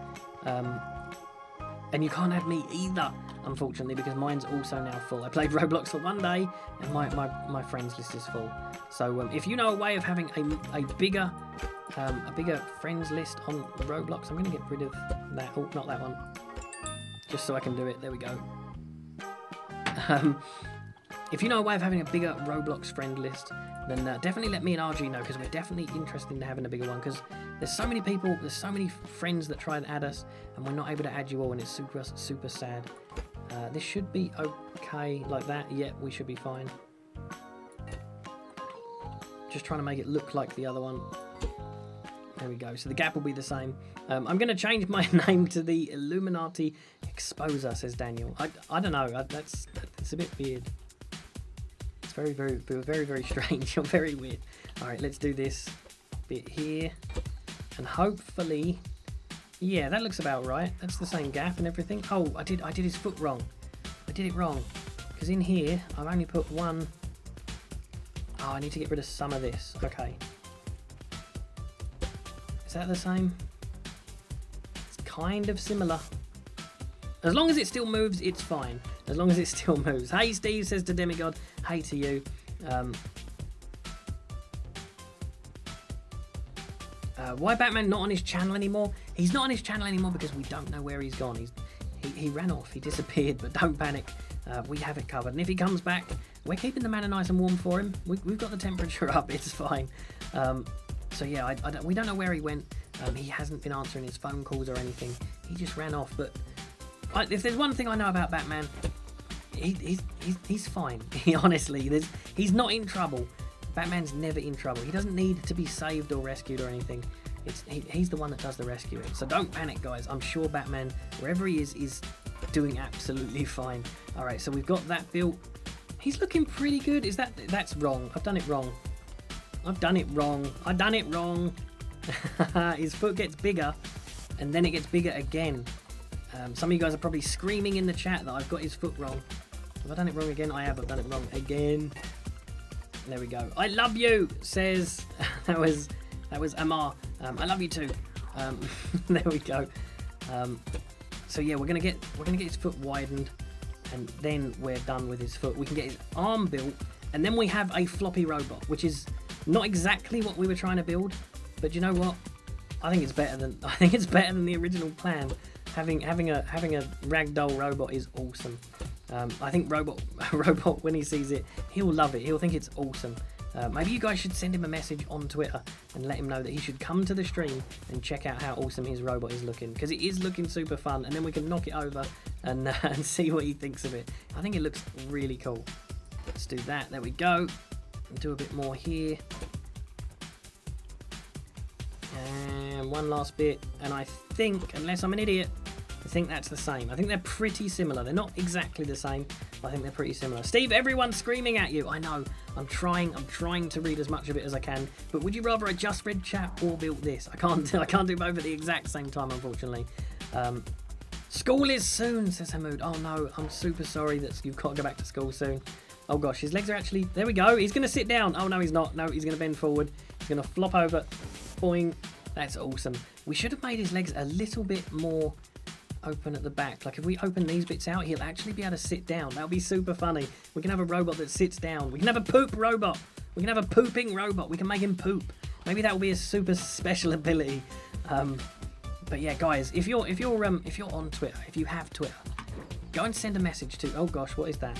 Speaker 1: And you can't add me either, unfortunately, because mine's also now full. I played Roblox for one day, and my friends list is full. So if you know a way of having a bigger friends list on Roblox, I'm going to get rid of that. Oh, not that one. Just so I can do it. There we go. If you know a way of having a bigger Roblox friend list, then definitely let me and RG know, because we're definitely interested in having a bigger one, because there's so many people, there's so many friends that try and add us, and we're not able to add you all, and it's super sad. This should be okay like that. Yeah, we should be fine. Just trying to make it look like the other one. There we go. So the gap will be the same. I'm going to change my name to the Illuminati Exposer, says Daniel. I don't know. That's a bit weird. It's very strange. You're very weird. All right, let's do this bit here, and hopefully, yeah, that looks about right. That's the same gap and everything. Oh, I did his foot wrong. I did it wrong because in here I've only put one. Oh, I need to get rid of some of this. Okay. Is that the same? It's kind of similar. As long as it still moves, it's fine. As long as it still moves. Hey, Steve, says to Demigod. Hey to you. Why Batman not on his channel anymore? He's not on his channel anymore because we don't know where he's gone. He ran off, he disappeared, but don't panic. We have it covered. And if he comes back, we're keeping the manor nice and warm for him. We've got the temperature up, it's fine. So yeah, we don't know where he went. He hasn't been answering his phone calls or anything. He just ran off. But if there's one thing I know about Batman, he's fine. Honestly, he's not in trouble. Batman's never in trouble. He doesn't need to be saved or rescued or anything. He's the one that does the rescuing. So don't panic, guys. I'm sure Batman, wherever he is doing absolutely fine. All right, so we've got that built. He's looking pretty good. That's wrong? I've done it wrong. I've done it wrong. I've done it wrong. His foot gets bigger, and then it gets bigger again. Some of you guys are probably screaming in the chat that I've got his foot wrong. Have I done it wrong again? I have. I've done it wrong again. There we go. I love you, says that was Amar. I love you too. There we go. So yeah, we're gonna get his foot widened, and then we're done with his foot. We can get his arm built, and then we have a floppy robot, which is not exactly what we were trying to build, but you know what? I think it's better than the original plan. Having a ragdoll robot is awesome. I think robot when he sees it, he'll love it. He'll think it's awesome. Maybe you guys should send him a message on Twitter and let him know that he should come to the stream and check out how awesome his robot is looking, because it is looking super fun, and then we can knock it over and see what he thinks of it. I think it looks really cool. Let's do that. There we go. And do a bit more here. And one last bit, and I think, unless I'm an idiot, I think that's the same. I think they're pretty similar. They're not exactly the same, but I think they're pretty similar. Steve, everyone's screaming at you. I know. I'm trying to read as much of it as I can. But would you rather I just read chat or built this? I can't do both at the exact same time, unfortunately. School is soon, says Hamoud. Oh no, I'm super sorry that you've got to go back to school soon. Oh gosh, his legs are actually... There we go. He's going to sit down. Oh no, he's not. No, he's going to bend forward. He's going to flop over. Boing. That's awesome. We should have made his legs a little bit more open at the back. Like if we open these bits out, he'll actually be able to sit down. That'll be super funny. We can have a robot that sits down. We can have a poop robot. We can have a pooping robot. We can make him poop. Maybe that will be a super special ability. But yeah, guys, if you're on Twitter, if you have Twitter, go and send a message to... Oh gosh, what is that?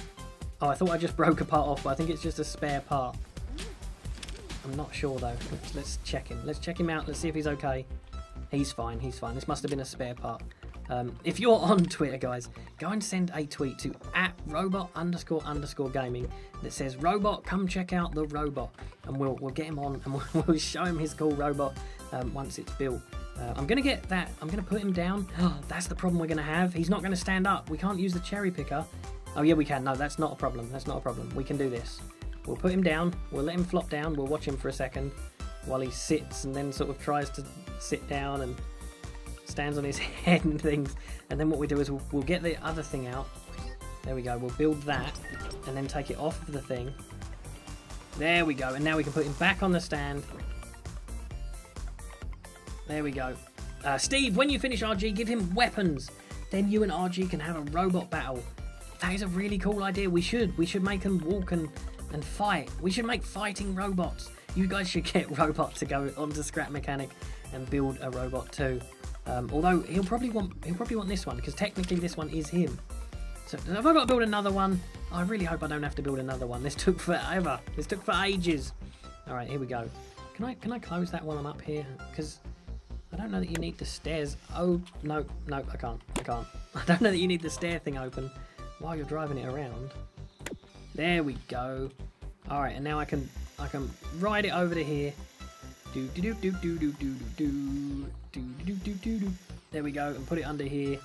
Speaker 1: Oh, I thought I just broke a part off, but I think it's just a spare part. I'm not sure though. Let's check him. Let's check him out. Let's see if he's okay. He's fine. He's fine. This must have been a spare part. If you're on Twitter, guys, go and send a tweet to @robot__gaming that says, "Robot, come check out the robot," and we'll get him on and we'll show him his cool robot once it's built. I'm gonna get that. I'm gonna put him down. That's the problem we're gonna have. He's not gonna stand up. We can't use the cherry picker. Oh yeah, we can. No, that's not a problem. That's not a problem. We can do this. We'll put him down. We'll let him flop down. We'll watch him for a second while he sits and then sort of tries to sit down and stands on his head and things. And then what we do is we'll get the other thing out. There we go. We'll build that and then take it off of the thing. There we go. And now we can put him back on the stand. There we go. Steve, when you finish RG, give him weapons. Then you and RG can have a robot battle. That is a really cool idea. We should make them walk and fight. We should make fighting robots. You guys should get Robot to go onto Scrap Mechanic and build a robot too. Although he'll probably want this one, because technically this one is him. So have I got to build another one? I really hope I don't have to build another one. This took forever. This took for ages. All right, here we go. Can I close that while I'm up here? Because I don't know that you need the stairs. Oh no, I can't. I don't know that you need the stair thing open while you're driving it around. There we go. All right, and now I can ride it over to here. There we go, and put it under here,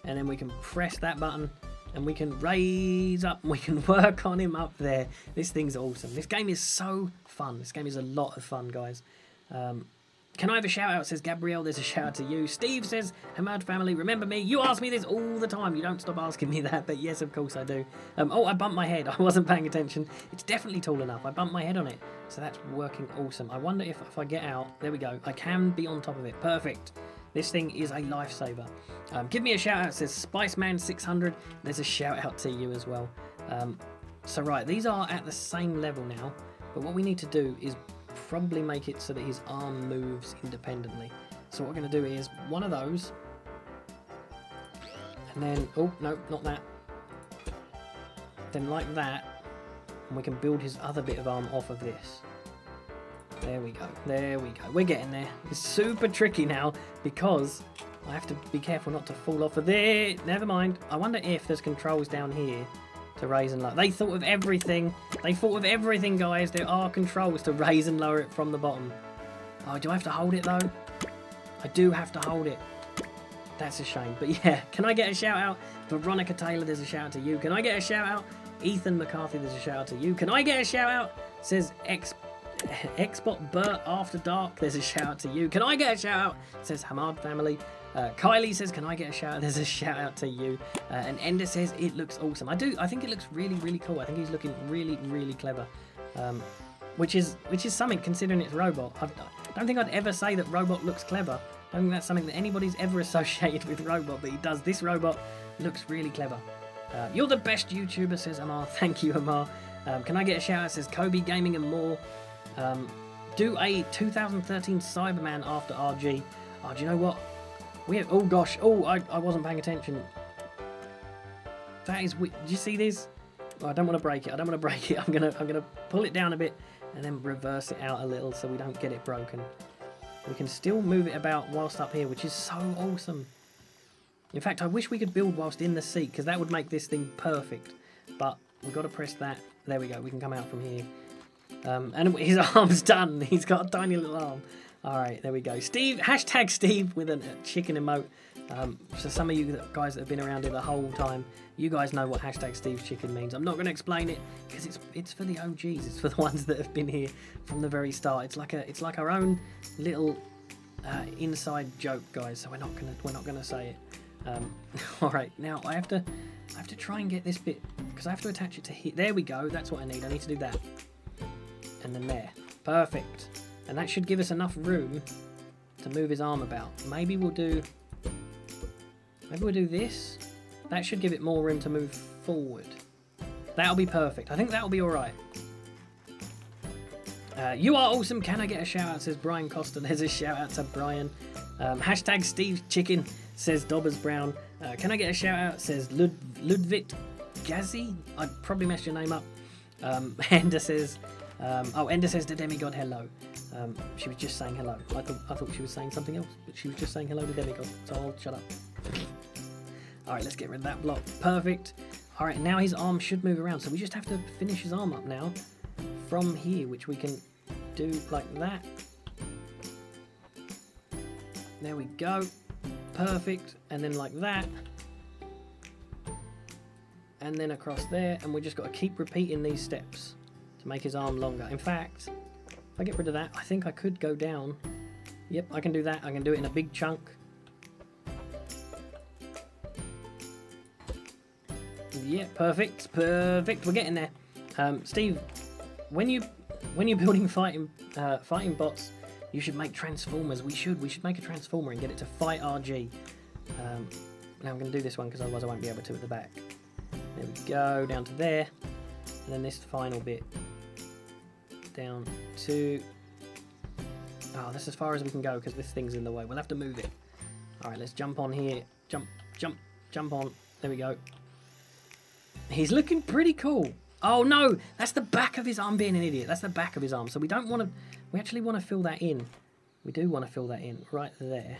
Speaker 1: and then we can press that button and we can raise up and we can work on him up there. This thing's awesome. This game is so fun. This game is a lot of fun, guys. Can I have a shout out? Says Gabrielle. There's a shout out to you. Steve says, Hamad family, remember me? You ask me this all the time. You don't stop asking me that, but yes, of course I do. Oh, I bumped my head. I wasn't paying attention. It's definitely tall enough. I bumped my head on it, so that's working awesome. I wonder if I get out. There we go. I can be on top of it. Perfect. This thing is a lifesaver. Give me a shout out. It says Spiceman600. There's a shout out to you as well. So right, these are at the same level now, but what we need to do is probably make it so that his arm moves independently. So what we're going to do is one of those, and then, oh, no, not that. Then like that, and we can build his other bit of arm off of this. There we go, there we go. We're getting there. It's super tricky now because I have to be careful not to fall off of there. Never mind. I wonder if there's controls down here to raise and lower. They thought of everything. They thought of everything, guys. There are controls to raise and lower it from the bottom. Oh, do I have to hold it, though? I do have to hold it. That's a shame. But yeah, can I get a shout out? Veronica Taylor, there's a shout out to you. Can I get a shout out? Ethan McCarthy, there's a shout out to you. Can I get a shout out? Says Xbot Burt After Dark, there's a shout out to you. Can I get a shout out? Says Hamad Family. Kylie says, can I get a shout out? There's a shout out to you. And Ender says, it looks awesome. I think it looks really, really cool. I think he's looking really, really clever. Which is something considering it's Robot. I don't think I'd ever say that Robot looks clever. I don't think that's something that anybody's ever associated with Robot, but he does. This Robot looks really clever. You're the best YouTuber, says Amar. Thank you, Amar. Can I get a shout out? Says Kobe Gaming and More. Do a 2013 Cyberman after RG. Oh, do you know what? Oh gosh, I wasn't paying attention. That is, did you see this? Oh, I don't want to break it. I don't want to break it. I'm gonna pull it down a bit and then reverse it out a little so we don't get it broken. We can still move it about whilst up here, which is so awesome. In fact, I wish we could build whilst in the seat because that would make this thing perfect. But we've got to press that. There we go. We can come out from here. And his arm's done. He's got a tiny little arm. Alright, there we go. Steve, hashtag Steve with a chicken emote. So some of you guys that have been around here the whole time, you guys know what hashtag Steve's chicken means. I'm not going to explain it because it's for the OGs. It's for the ones that have been here from the very start. It's like our own little inside joke, guys. So we're not gonna say it. Alright, now I have to try and get this bit because I have to attach it to here. There we go. That's what I need. I need to do that. And then there. Perfect. And that should give us enough room to move his arm about. Maybe we'll do this. That should give it more room to move forward. That'll be perfect. I think that'll be alright. You are awesome. Can I get a shout out? Says Brian Costa. There's a shout out to Brian. Hashtag Steve's chicken, says Dobbers Brown. Can I get a shout out? Says Ludwig Gazi. I probably messed your name up. Ender says Ender says the demigod hello. She was just saying hello. I thought she was saying something else, but she was just saying hello to demigod, so I'll shut up. Alright, let's get rid of that block. Perfect. Alright, now his arm should move around, so we just have to finish his arm up now from here, which we can do like that. There we go. Perfect. And then like that. And then across there, and we just got to keep repeating these steps to make his arm longer. In fact, if I get rid of that, I think I could go down. Yep, I can do that. I can do it in a big chunk. Yeah, perfect, perfect. We're getting there. Steve, when you're building fighting bots, you should make transformers. We should make a transformer and get it to fight RG. Now I'm going to do this one because otherwise I won't be able to at the back. There we go, down to there, and then this final bit down to. Oh, that's as far as we can go because this thing's in the way. We'll have to move it. All right, let's jump on here. Jump on. There we go. He's looking pretty cool. Oh no, that's the back of his arm. Being an idiot. That's the back of his arm. So we don't want to. We actually want to fill that in. We do want to fill that in right there,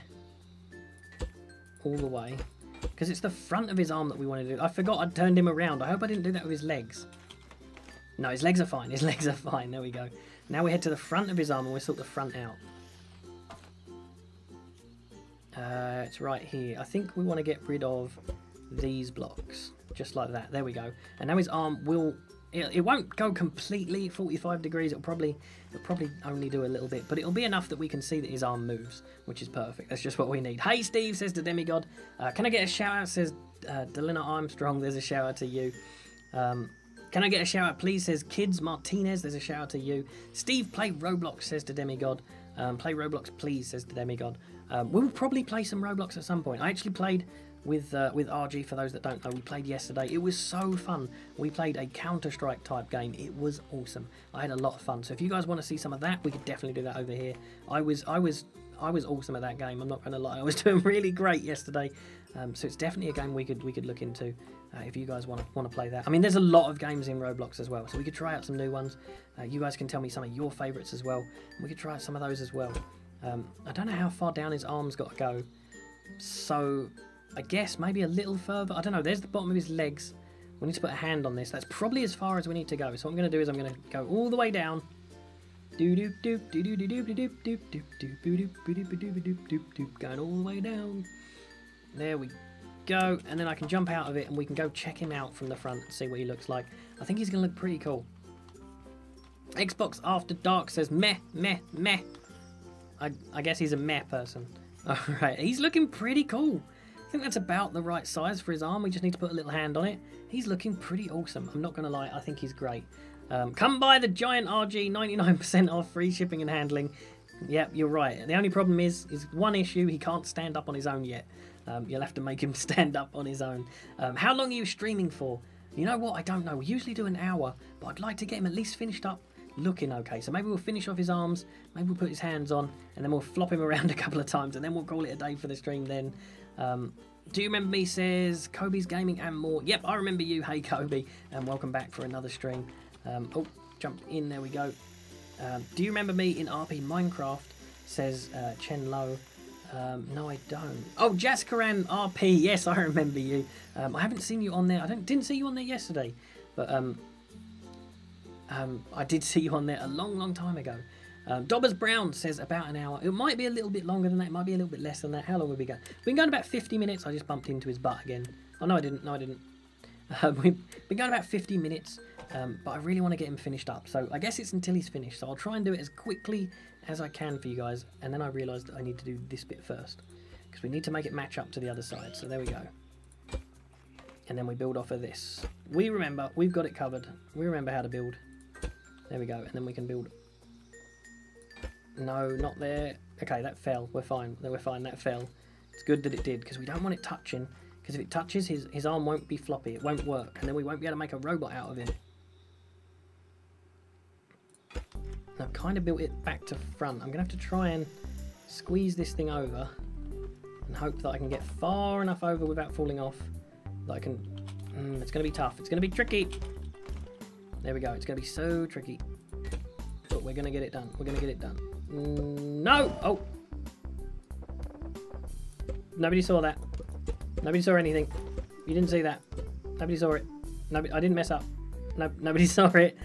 Speaker 1: all the way, because it's the front of his arm that we want to do. I forgot I'd turned him around. I hope I didn't do that with his legs. No, his legs are fine. His legs are fine. There we go. Now we head to the front of his arm and we sort the front out. It's right here. I think we want to get rid of these blocks. Just like that. There we go. And now his arm will... It won't go completely 45 degrees. It'll probably only do a little bit. But it'll be enough that we can see that his arm moves, which is perfect. That's just what we need. Hey, Steve, says the demigod. Can I get a shout-out? Says Delina Armstrong. There's a shout-out to you. Can I get a shout-out, please? Says Kids Martinez. There's a shout-out to you. Steve, play Roblox, says the demigod. Play Roblox, please, says the demigod. We'll probably play some Roblox at some point. I actually played with RG. For those that don't know, we played yesterday. It was so fun. We played a Counter-Strike type game. It was awesome. I had a lot of fun. So if you guys want to see some of that, we could definitely do that over here. I was awesome at that game. I'm not going to lie. I was doing really great yesterday. So it's definitely a game we could look into if you guys want to play that. I mean, there's a lot of games in Roblox as well, so we could try out some new ones. You guys can tell me some of your favourites as well. We could try out some of those as well. I don't know how far down his arm's got to go. So I guess maybe a little further. I don't know. There's the bottom of his legs. We need to put a hand on this. That's probably as far as we need to go. So what I'm going to do is I'm going to go all the way down. Going all the way down. There we go. And then I can jump out of it and we can go check him out from the front and see what he looks like. I think he's going to look pretty cool. Xbox After Dark says meh, meh, meh. I guess he's a meh person. Alright, he's looking pretty cool. I think that's about the right size for his arm. We just need to put a little hand on it. He's looking pretty awesome. I'm not going to lie, I think he's great. Come buy the Giant RG, 99% off, free shipping and handling. Yep, you're right. The only problem is one issue, he can't stand up on his own yet. You'll have to make him stand up on his own. How long are you streaming for? You know what, I don't know. We usually do an hour, but I'd like to get him at least finished up looking okay. So maybe we'll finish off his arms, maybe we'll put his hands on, and then we'll flop him around a couple of times, and then we'll call it a day for the stream then. Do you remember me, says Kobe's Gaming and more. Yep, I remember you. Hey, Kobe, and welcome back for another stream. Oh, jump in, there we go. Do you remember me in RP Minecraft, says Chen Lo. No, I don't. Oh, Jaskaran RP, yes, I remember you. I haven't seen you on there. I didn't see you on there yesterday, but I did see you on there a long time ago. Dobbers Brown says about an hour. It might be a little bit longer than that. It might be a little bit less than that. How long have we got? We've been going about 50 minutes. I just bumped into his butt again. Oh, no, I didn't. No, I didn't. We've been going about 50 minutes, but I really want to get him finished up. So I guess it's until he's finished. So I'll try and do it as quickly as I can for you guys. And then I realised that I need to do this bit first, because we need to make it match up to the other side. So there we go. And then we build off of this. We remember. We've got it covered. We remember how to build. There we go. And then we can build. No, not there. Okay, that fell. We're fine. We're fine. That fell. It's good that it did, because we don't want it touching. Because if it touches, his arm won't be floppy. It won't work. And then we won't be able to make a robot out of him. I've kind of built it back to front. I'm going to have to try and squeeze this thing over and hope that I can get far enough over without falling off. That I can... it's going to be tough. It's going to be tricky. There we go. It's going to be so tricky. But we're going to get it done. We're going to get it done. No! Oh! Nobody saw that. Nobody saw anything. You didn't see that. Nobody saw it. Nobody, I didn't mess up. No, nobody saw it.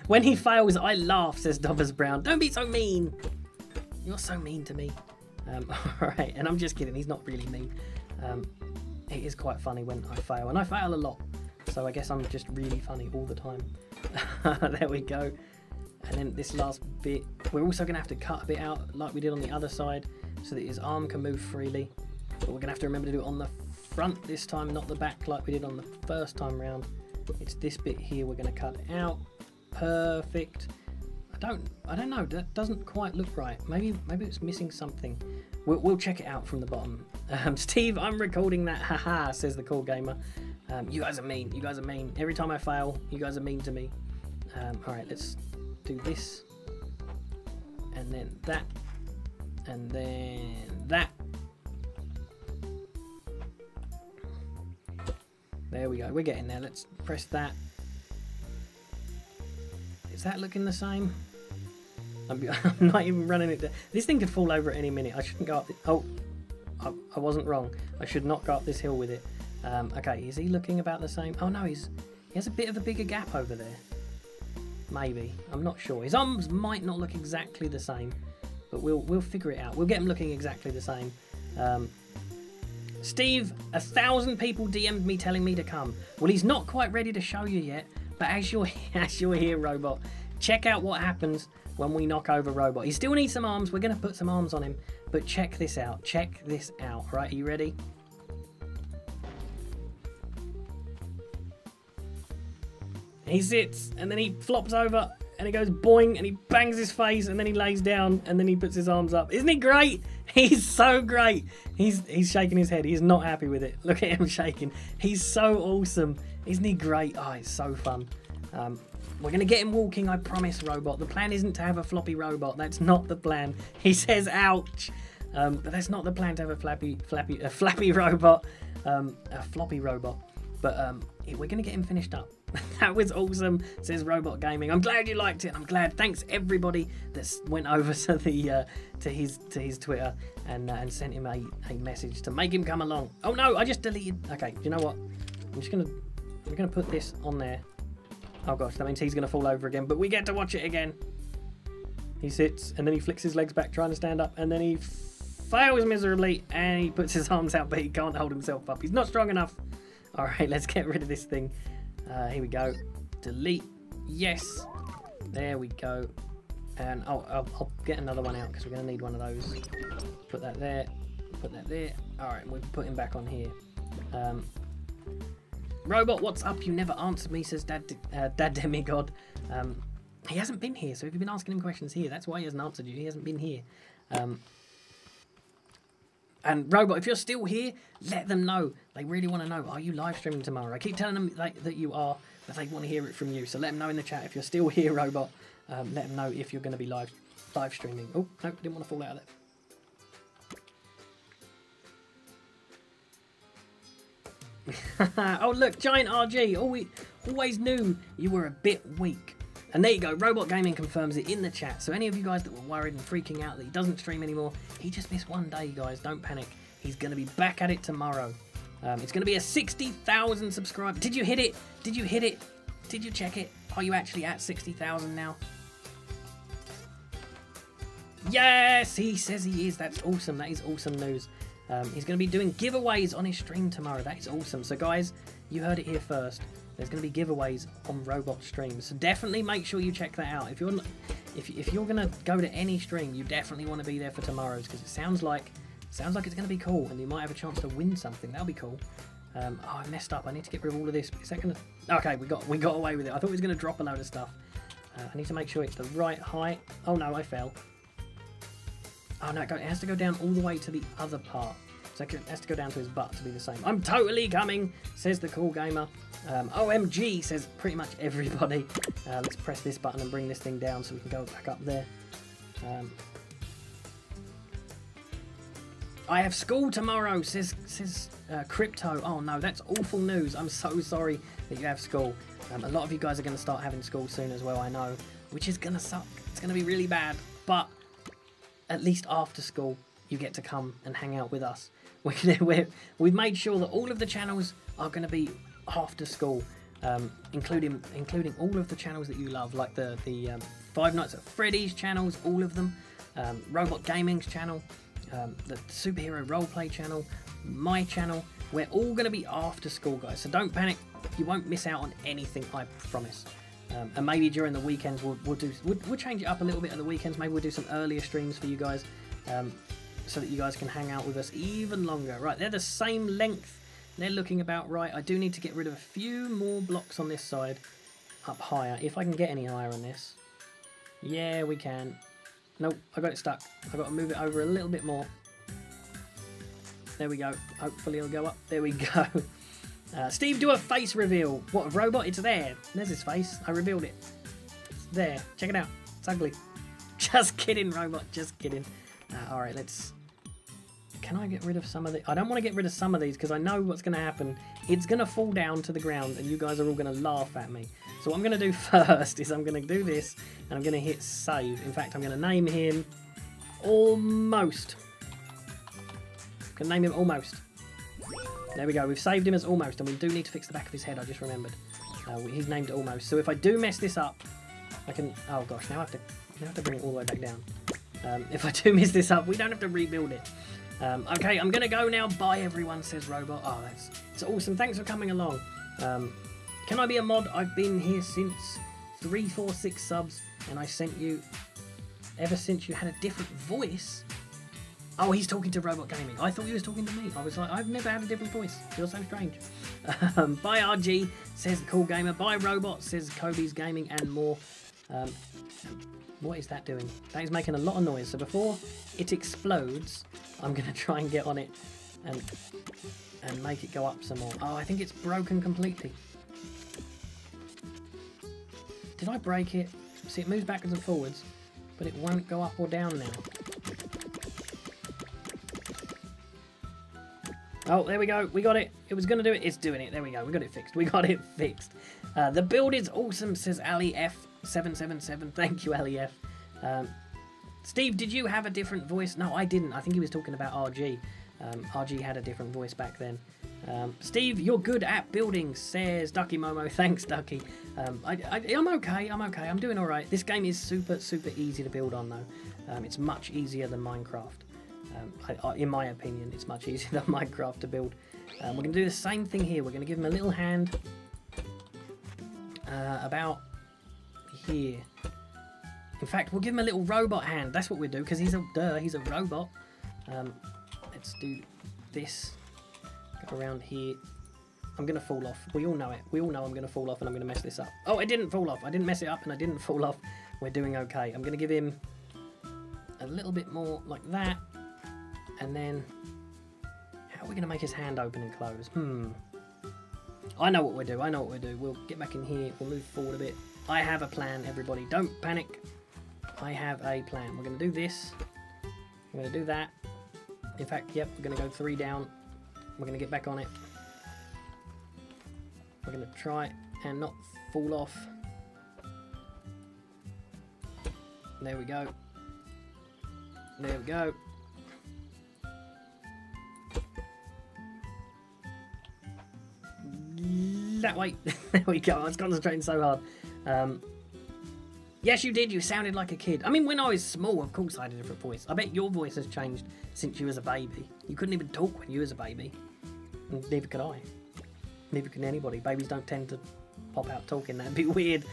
Speaker 1: When he fails, I laugh, says Dobbers Brown. Don't be so mean. You're so mean to me. Alright, and I'm just kidding. He's not really mean. It is quite funny when I fail. And I fail a lot. So I guess I'm just really funny all the time. There we go. And then this last bit, we're also going to have to cut a bit out like we did on the other side, so that his arm can move freely. But we're going to have to remember to do it on the front this time, not the back like we did on the first time round. It's this bit here we're going to cut out. Perfect. I don't know. That doesn't quite look right. Maybe it's missing something. We'll check it out from the bottom. Steve, I'm recording that. Haha, says the Cool Gamer. You guys are mean. You guys are mean. Every time I fail, you guys are mean to me. Alright, let's do this. And then that. And then that. There we go. We're getting there. Let's press that. Is that looking the same? I'm not even running it. This thing could fall over at any minute. I shouldn't go up. Oh, I wasn't wrong. I should not go up this hill with it. Okay, is he looking about the same? Oh no, he has a bit of a bigger gap over there. Maybe. I'm not sure. His arms might not look exactly the same, but we'll figure it out. We'll get him looking exactly the same. Steve, 1,000 people DM'd me telling me to come. Well, he's not quite ready to show you yet, but as you're here, Robot, check out what happens when we knock over Robot. He still needs some arms. We're going to put some arms on him, but check this out. Check this out. Right, are you ready? He sits, and then he flops over, and he goes boing, and he bangs his face, and then he lays down, and then he puts his arms up. Isn't he great? He's so great. He's shaking his head. He's not happy with it. Look at him shaking. He's so awesome. Isn't he great? Oh, it's so fun. We're going to get him walking, I promise, Robot. The plan isn't to have a floppy robot. That's not the plan. He says, ouch. But that's not the plan, to have a flappy robot. A floppy robot. But we're going to get him finished up. That was awesome, says Robot Gaming. I'm glad you liked it. I'm glad. Thanks everybody that went over to the to his Twitter and sent him a message to make him come along. Oh no, I just deleted. Okay, you know what? I'm gonna put this on there. Oh gosh, that means he's gonna fall over again. But we get to watch it again. He sits and then he flicks his legs back trying to stand up, and then he fails miserably and he puts his arms out, but he can't hold himself up. He's not strong enough. All right, let's get rid of this thing. Here we go. Delete. Yes. There we go. And I'll get another one out because we're going to need one of those. Put that there. Put that there. All right, we'll put him back on here. Robot, what's up? You never answered me, says Dad Demigod. He hasn't been here, so if you've been asking him questions here, that's why he hasn't answered you. He hasn't been here. And Robot, if you're still here, let them know. They really want to know. Are you live streaming tomorrow? I keep telling them that you are, but they want to hear it from you. So let them know in the chat if you're still here, Robot. Let them know if you're going to be live streaming. Oh, no, didn't want to fall out of there. Oh, look, Giant RG. Always knew you were a bit weak. And there you go, Robot Gaming confirms it in the chat. So any of you guys that were worried and freaking out that he doesn't stream anymore, he just missed one day, guys. Don't panic. He's going to be back at it tomorrow. It's going to be a 60,000 subscriber. Did you hit it? Did you hit it? Did you check it? Are you actually at 60,000 now? Yes, he says he is. That's awesome. That is awesome news. He's going to be doing giveaways on his stream tomorrow. That is awesome. So guys, you heard it here first. There's going to be giveaways on Robot streams, so definitely make sure you check that out. If you're going to go to any stream, you definitely want to be there for tomorrow's, because it sounds like it's going to be cool, and you might have a chance to win something. That'll be cool. Oh, I messed up. I need to get rid of all of this. Is that going to? Okay, we got away with it. I thought it was going to drop a load of stuff. I need to make sure it's the right height. Oh no, I fell. Oh no, it has to go down all the way to the other part. So it has to go down to his butt to be the same. I'm totally coming, says the cool gamer. OMG, says pretty much everybody. Let's press this button and bring this thing down so we can go back up there. I have school tomorrow, says Crypto. Oh no, that's awful news. I'm so sorry that you have school. A lot of you guys are going to start having school soon as well, I know, which is going to suck. It's going to be really bad, but at least after school, you get to come and hang out with us. We've made sure that all of the channels are going to be after school, including all of the channels that you love, like the Five Nights at Freddy's channels, all of them, Robot Gaming's channel, the Superhero Roleplay channel, my channel. We're all going to be after school, guys, so don't panic. You won't miss out on anything, I promise. And maybe during the weekends we'll change it up a little bit at the weekends. Maybe we'll do some earlier streams for you guys, so that you guys can hang out with us even longer. Right, they're the same length. They're looking about right. I do need to get rid of a few more blocks on this side up higher, if I can get any higher on this. Yeah, we can. Nope, I got it stuck. I've got to move it over a little bit more. There we go. Hopefully it'll go up. There we go. Steve, do a face reveal. What, a robot? It's there. There's his face. I revealed it. It's there. Check it out. It's ugly. Just kidding, robot. Just kidding. Alright, let's... Can I get rid of some of the... I don't want to get rid of some of these because I know what's going to happen. It's going to fall down to the ground and you guys are all going to laugh at me. So what I'm going to do first is I'm going to do this and I'm going to hit save. In fact, I'm going to name him Almost. I'm going to name him Almost. There we go. We've saved him as Almost, and we do need to fix the back of his head. I just remembered. He's named Almost. So if I do mess this up, I can... Oh gosh, now I have to bring it all the way back down. If I do mess this up, we don't have to rebuild it. Okay, I'm gonna go now. Bye, everyone, says Robot. Oh, it's awesome. Thanks for coming along. Can I be a mod? I've been here since 346 subs, and I sent you ever since you had a different voice. Oh, he's talking to Robot Gaming. I thought he was talking to me. I was like, I've never had a different voice. Feels so strange. Bye, RG, says the cool gamer. Bye, Robot, says Kobe's Gaming and more. What is that doing? That is making a lot of noise. So before it explodes, I'm going to try and get on it and make it go up some more. Oh, I think it's broken completely. Did I break it? See, it moves backwards and forwards, but it won't go up or down now. Oh, there we go. We got it. It was going to do it. It's doing it. There we go. We got it fixed. We got it fixed. The build is awesome, says Ali F777. Thank you, Ali F. Steve, did you have a different voice? No, I didn't. I think he was talking about RG. RG had a different voice back then. Steve, you're good at building, says Ducky Momo. Thanks, Ducky. I'm okay. I'm okay. I'm doing all right. This game is super, super easy to build on, though. It's much easier than Minecraft. In my opinion, it's much easier than Minecraft to build. We're going to do the same thing here. We're going to give him a little hand about here. In fact, we'll give him a little robot hand. That's what we'll do, because he's a robot. Let's do this. Go around here. I'm going to fall off. We all know it. We all know I'm going to fall off and I'm going to mess this up. Oh, I didn't fall off. I didn't mess it up and I didn't fall off. We're doing okay. I'm going to give him a little bit more like that. And then, how are we going to make his hand open and close? I know what we'll do. I know what we'll do. We'll get back in here. We'll move forward a bit. I have a plan, everybody. Don't panic. I have a plan. We're going to do this. We're going to do that. In fact, yep, we're going to go 3 down. We're going to get back on it. We're going to try and not fall off. There we go. There we go. That way. There we go. I was concentrating so hard. Yes, you did. You sounded like a kid. I mean, when I was small, of course I had a different voice. I bet your voice has changed since you was a baby. You couldn't even talk when you was a baby. Neither could I. Neither can anybody. Babies don't tend to pop out talking. That'd be weird.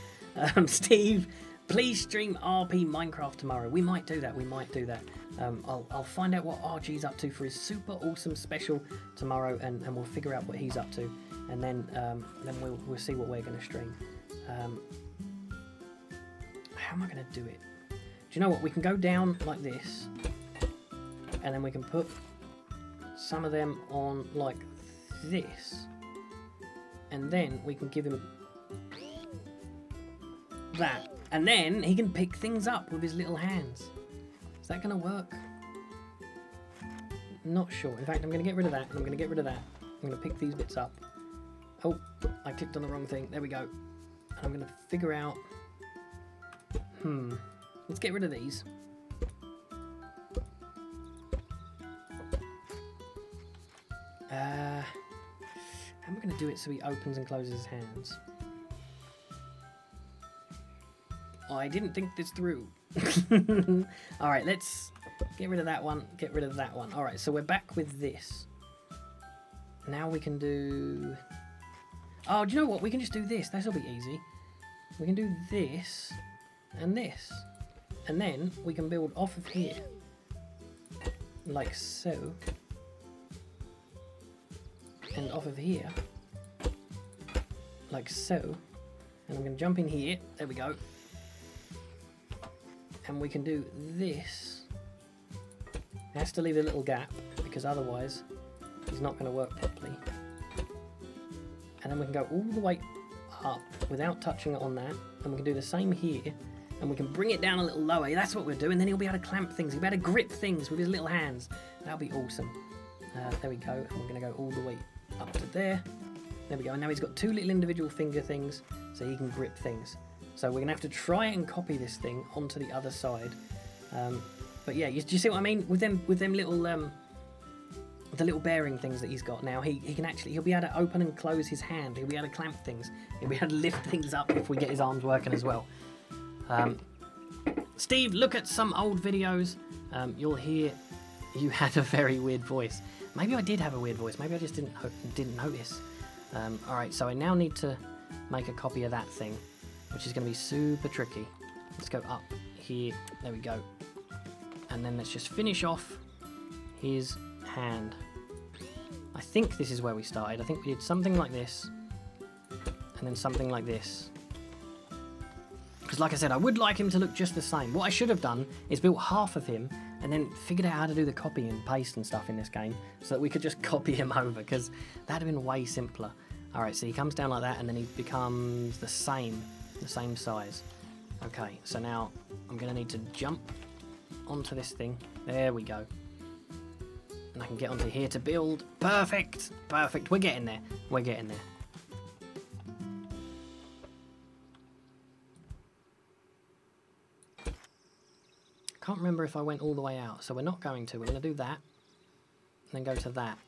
Speaker 1: Steve, please stream RP Minecraft tomorrow. We might do that. We might do that. I'll find out what RG's up to for his super awesome special tomorrow, and we'll figure out what he's up to, and then we'll see what we're going to stream. How am I going to do it? Do you know what? We can go down like this, and then we can put some of them on like this, and then we can give him that, and then he can pick things up with his little hands. Is that going to work? Not sure. In fact, I'm going to get rid of that, and I'm going to get rid of that. I'm going to pick these bits up. Oh, I clicked on the wrong thing. There we go. And I'm going to figure out... Let's get rid of these. How am I going to do it so he opens and closes his hands? I didn't think this through. Alright, let's get rid of that one, get rid of that one. Alright, so we're back with this. Now we can do... Oh, do you know what? We can just do this. This will be easy. We can do this and this. And then we can build off of here. Like so. And off of here. Like so. And I'm going to jump in here. There we go. And we can do this. It has to leave a little gap, because otherwise it's not going to work properly. And then we can go all the way up without touching it on that. And we can do the same here. And we can bring it down a little lower. That's what we're doing. Then he'll be able to clamp things. He'll be able to grip things with his little hands. That'll be awesome. There we go. And we're going to go all the way up to there. There we go. And now he's got 2 little individual finger things, so he can grip things. So we're going to have to try and copy this thing onto the other side. But yeah, do you see what I mean? With them little, the little bearing things that he's got now, he'll be able to open and close his hand. He'll be able to clamp things. He'll be able to lift things up if we get his arms working as well. Steve, look at some old videos. You'll hear you had a very weird voice. Maybe I did have a weird voice. Maybe I just didn't notice. Alright, so I now need to make a copy of that thing, which is going to be super tricky. Let's go up here. There we go. And then let's just finish off his hand. I think this is where we started. I think we did something like this, and then something like this. Because like I said, I would like him to look just the same. What I should have done is built half of him and then figured out how to do the copy and paste and stuff in this game so that we could just copy him over, because that'd have been way simpler. Alright, so he comes down like that and then he becomes the same size. Okay, so now I'm going to need to jump onto this thing. There we go. And I can get onto here to build. Perfect! Perfect. We're getting there. We're getting there. Can't remember if I went all the way out, so we're not going to. We're going to do that, and then go to that.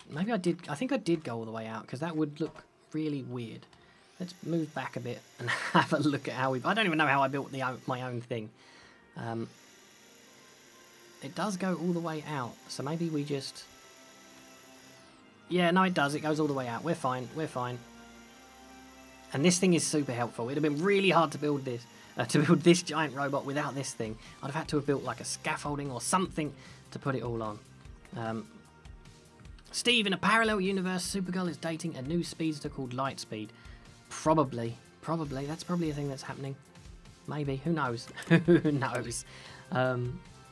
Speaker 1: Maybe I did. I think I did go all the way out, because that would look really weird. Let's move back a bit and have a look at how we... I don't even know how I built my own thing. It does go all the way out, so maybe we just... Yeah, no, it does. It goes all the way out. We're fine. We're fine. And this thing is super helpful. It'd have been really hard to build this. To build this giant robot without this thing. I'd have had to have built like a scaffolding or something to put it all on. Steve, in a parallel universe, Supergirl is dating a new speedster called Lightspeed. Probably. That's probably a thing that's happening. Maybe. Who knows? Who knows?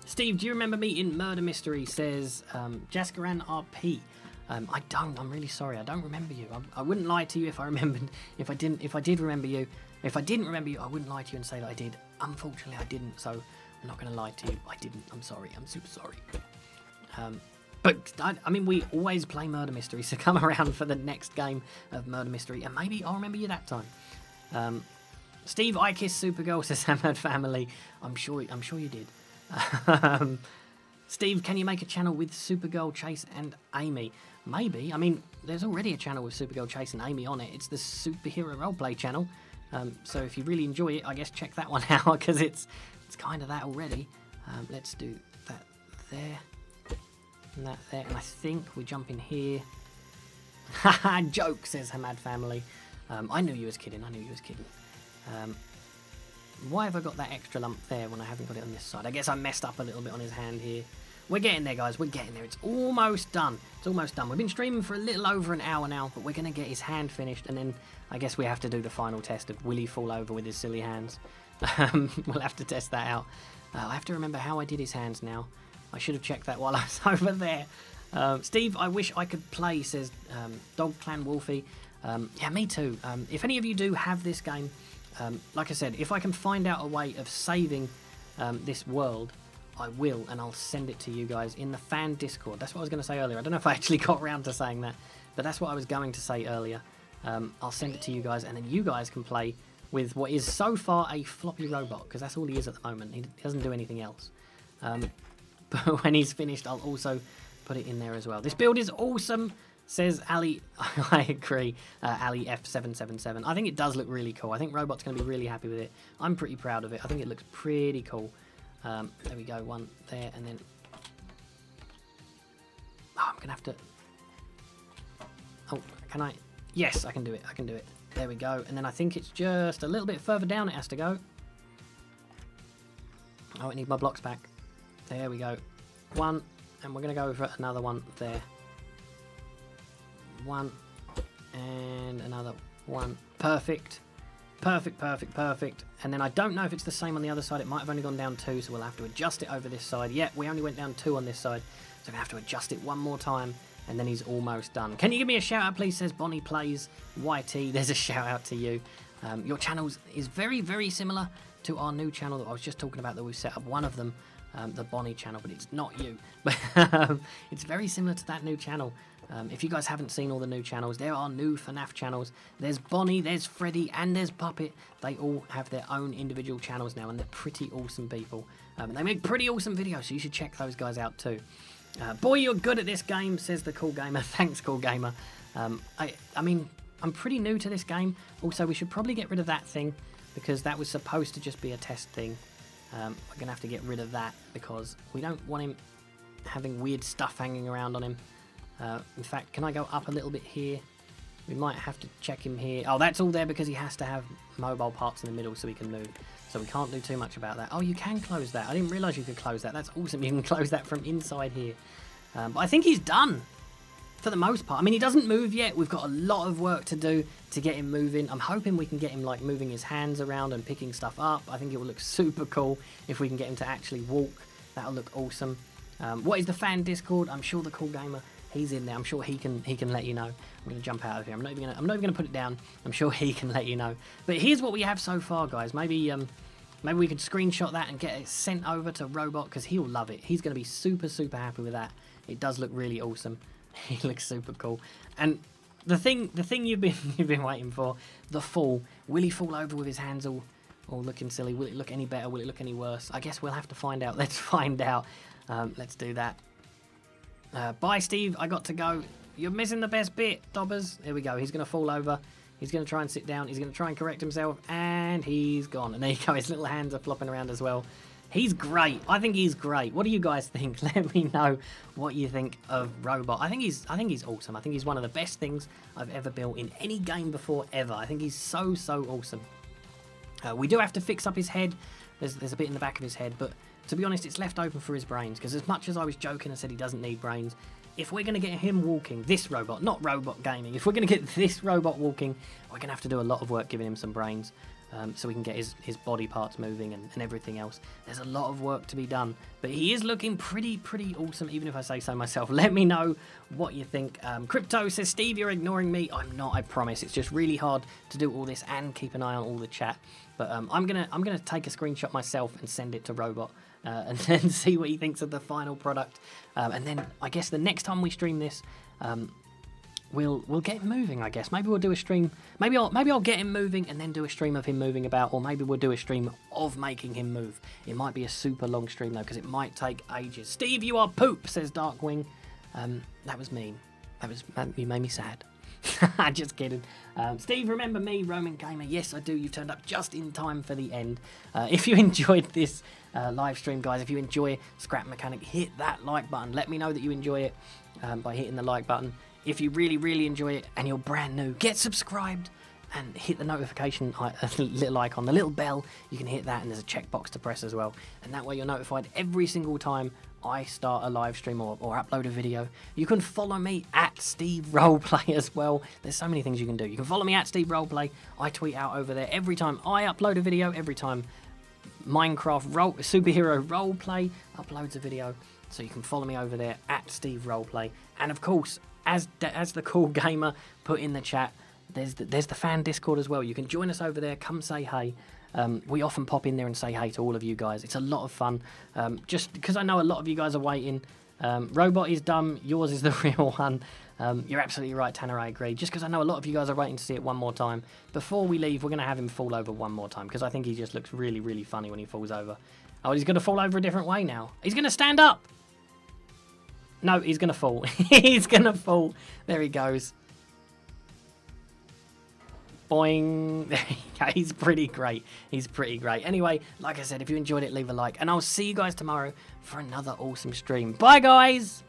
Speaker 1: Steve, do you remember me in Murder Mystery? Says Jaskaran RP. I don't. I'm really sorry. I don't remember you. I wouldn't lie to you if I remembered. If I did remember you. If I didn't remember you, I wouldn't lie to you and say that I did. Unfortunately, I didn't, so I'm not going to lie to you. I didn't. I'm sorry. I'm super sorry. But, I mean, we always play Murder Mystery, so come around for the next game of Murder Mystery, and maybe I'll remember you that time. Steve, I Kiss Supergirl, says Hamad Family. I'm sure you did. Steve, can you make a channel with Supergirl, Chase, and Amy? Maybe. I mean, there's already a channel with Supergirl, Chase, and Amy on it. It's the Superhero Roleplay channel. So if you really enjoy it, I guess check that one out, because it's kind of that already. Let's do that there, and that there, and I think we jump in here. Haha, joke, says Hamad Family. I knew you was kidding. Why have I got that extra lump there when I haven't got it on this side? I guess I messed up a little bit on his hand here. We're getting there, guys. We're getting there. It's almost done. It's almost done. We've been streaming for a little over an hour now, but we're going to get his hand finished, and then I guess we have to do the final test of will he fall over with his silly hands. We'll have to test that out. I have to remember how I did his hands now. I should have checked that while I was over there. Steve, I wish I could play, says Dog Clan Wolfie. Yeah, me too. If any of you do have this game, like I said, if I can find out a way of saving this world, I will, and I'll send it to you guys in the fan Discord. That's what I was going to say earlier. I don't know if I actually got around to saying that, but that's what I was going to say earlier. I'll send it to you guys, and then you guys can play with what is so far a floppy robot, because that's all he is at the moment. He doesn't do anything else. But when he's finished, I'll also put it in there as well. This build is awesome, says Ali. I agree, Ali F777. I think it does look really cool. I think Robot's going to be really happy with it. I'm pretty proud of it. I think it looks pretty cool. There we go, one there, and then... Oh, I'm going to have to... Oh, can I... Yes, I can do it, I can do it. There we go, and then I think it's just a little bit further down it has to go. Oh, I need my blocks back. There we go. One, and we're going to go for another one there. One, and another one. Perfect. Perfect. And then I don't know if it's the same on the other side. It might have only gone down 2, so we'll have to adjust it over this side. Yeah, we only went down 2 on this side, so we have to adjust it one more time, and then he's almost done. Can you give me a shout out, please? Says Bonnie Plays YT. There's a shout out to you. Your channel is very, very similar to our new channel that I was just talking about that we've set up. One of them, the Bonnie channel, but it's not you. But it's very similar to that new channel. If you guys haven't seen all the new channels, there are new FNAF channels. There's Bonnie, there's Freddy, and there's Puppet. They all have their own individual channels now, and they're pretty awesome people. And they make pretty awesome videos, so you should check those guys out too. Boy, you're good at this game, says the Cool Gamer. Thanks, Cool Gamer. I mean, I'm pretty new to this game. Also, we should probably get rid of that thing, because that was supposed to just be a test thing. We're going to have to get rid of that, because we don't want him having weird stuff hanging around on him. In fact, can I go up a little bit here? We might have to check him here. Oh, that's all there because he has to have mobile parts in the middle so he can move. So we can't do too much about that. Oh, you can close that. I didn't realise you could close that. That's awesome. You can close that from inside here. But I think he's done. for the most part. I mean, he doesn't move yet. We've got a lot of work to do to get him moving. I'm hoping we can get him like moving his hands around and picking stuff up. I think it will look super cool if we can get him to actually walk. That'll look awesome. What is the fan Discord? I'm sure the Cool Gamer, he's in there. I'm sure he can let you know. I'm gonna jump out of here. I'm not even gonna put it down. I'm sure he can let you know. But here's what we have so far, guys. Maybe we could screenshot that and get it sent over to Robot, because he'll love it. He's gonna be super happy with that. It does look really awesome. He looks super cool. And the thing you've been waiting for, the fall. Will he fall over with his hands all looking silly? Will it look any better? Will it look any worse? I guess we'll have to find out. Let's find out. Let's do that. Bye, Steve. I got to go. You're missing the best bit, Dobbers. Here we go. He's going to fall over. He's going to try and sit down. He's going to try and correct himself. And he's gone. And there you go. His little hands are flopping around as well. He's great. I think he's great. What do you guys think? Let me know what you think of Robot. I think he's awesome. I think he's one of the best things I've ever built in any game before ever. I think he's so awesome. We do have to fix up his head. There's a bit in the back of his head, but to be honest, it's left open for his brains, because as much as I was joking and said he doesn't need brains, if we're going to get him walking, this robot, not Robot Gaming, if we're going to get this robot walking, we're going to have to do a lot of work giving him some brains. So we can get his body parts moving and everything else. There's a lot of work to be done, but he is looking pretty awesome, even if I say so myself. Let me know what you think. Crypto says, Steve, you're ignoring me. I'm not, I promise. It's just really hard to do all this and keep an eye on all the chat. But I'm gonna take a screenshot myself and send it to Robot and then see what he thinks of the final product. And then I guess the next time we stream this, We'll get him moving, I guess. Maybe we'll do a stream. Maybe I'll get him moving and then do a stream of him moving about, or maybe we'll do a stream of making him move. It might be a super long stream though, because it might take ages. Steve, you are poop, says Darkwing. That was mean. You made me sad. Just kidding. Steve, remember me, Roman Gamer? Yes, I do. You've turned up just in time for the end. If you enjoyed this live stream, guys, if you enjoy Scrap Mechanic, hit that like button. Let me know that you enjoy it by hitting the like button. If you really enjoy it and you're brand new, get subscribed and hit the notification little icon, the little bell. You can hit that, and there's a checkbox to press as well. And that way you're notified every single time I start a live stream or upload a video. You can follow me at Steve Roleplay as well. There's so many things you can do. You can follow me at Steve Roleplay. I tweet out over there every time I upload a video, every time Minecraft Superhero Roleplay uploads a video. So you can follow me over there at Steve Roleplay. And of course, as the Cool Gamer put in the chat, there's the fan Discord as well. You can join us over there. Come say hey. We often pop in there and say hey to all of you guys. It's a lot of fun. Just because I know a lot of you guys are waiting. Robot is dumb. Yours is the real one. You're absolutely right, Tanner. I agree. Just because I know a lot of you guys are waiting to see it one more time. Before we leave, we're going to have him fall over one more time, because I think he just looks really funny when he falls over. Oh, he's going to fall over a different way now. He's going to stand up. No, he's going to fall. He's going to fall. There he goes. Boing. There you go. He's pretty great. He's pretty great. Anyway, like I said, if you enjoyed it, leave a like. And I'll see you guys tomorrow for another awesome stream. Bye, guys.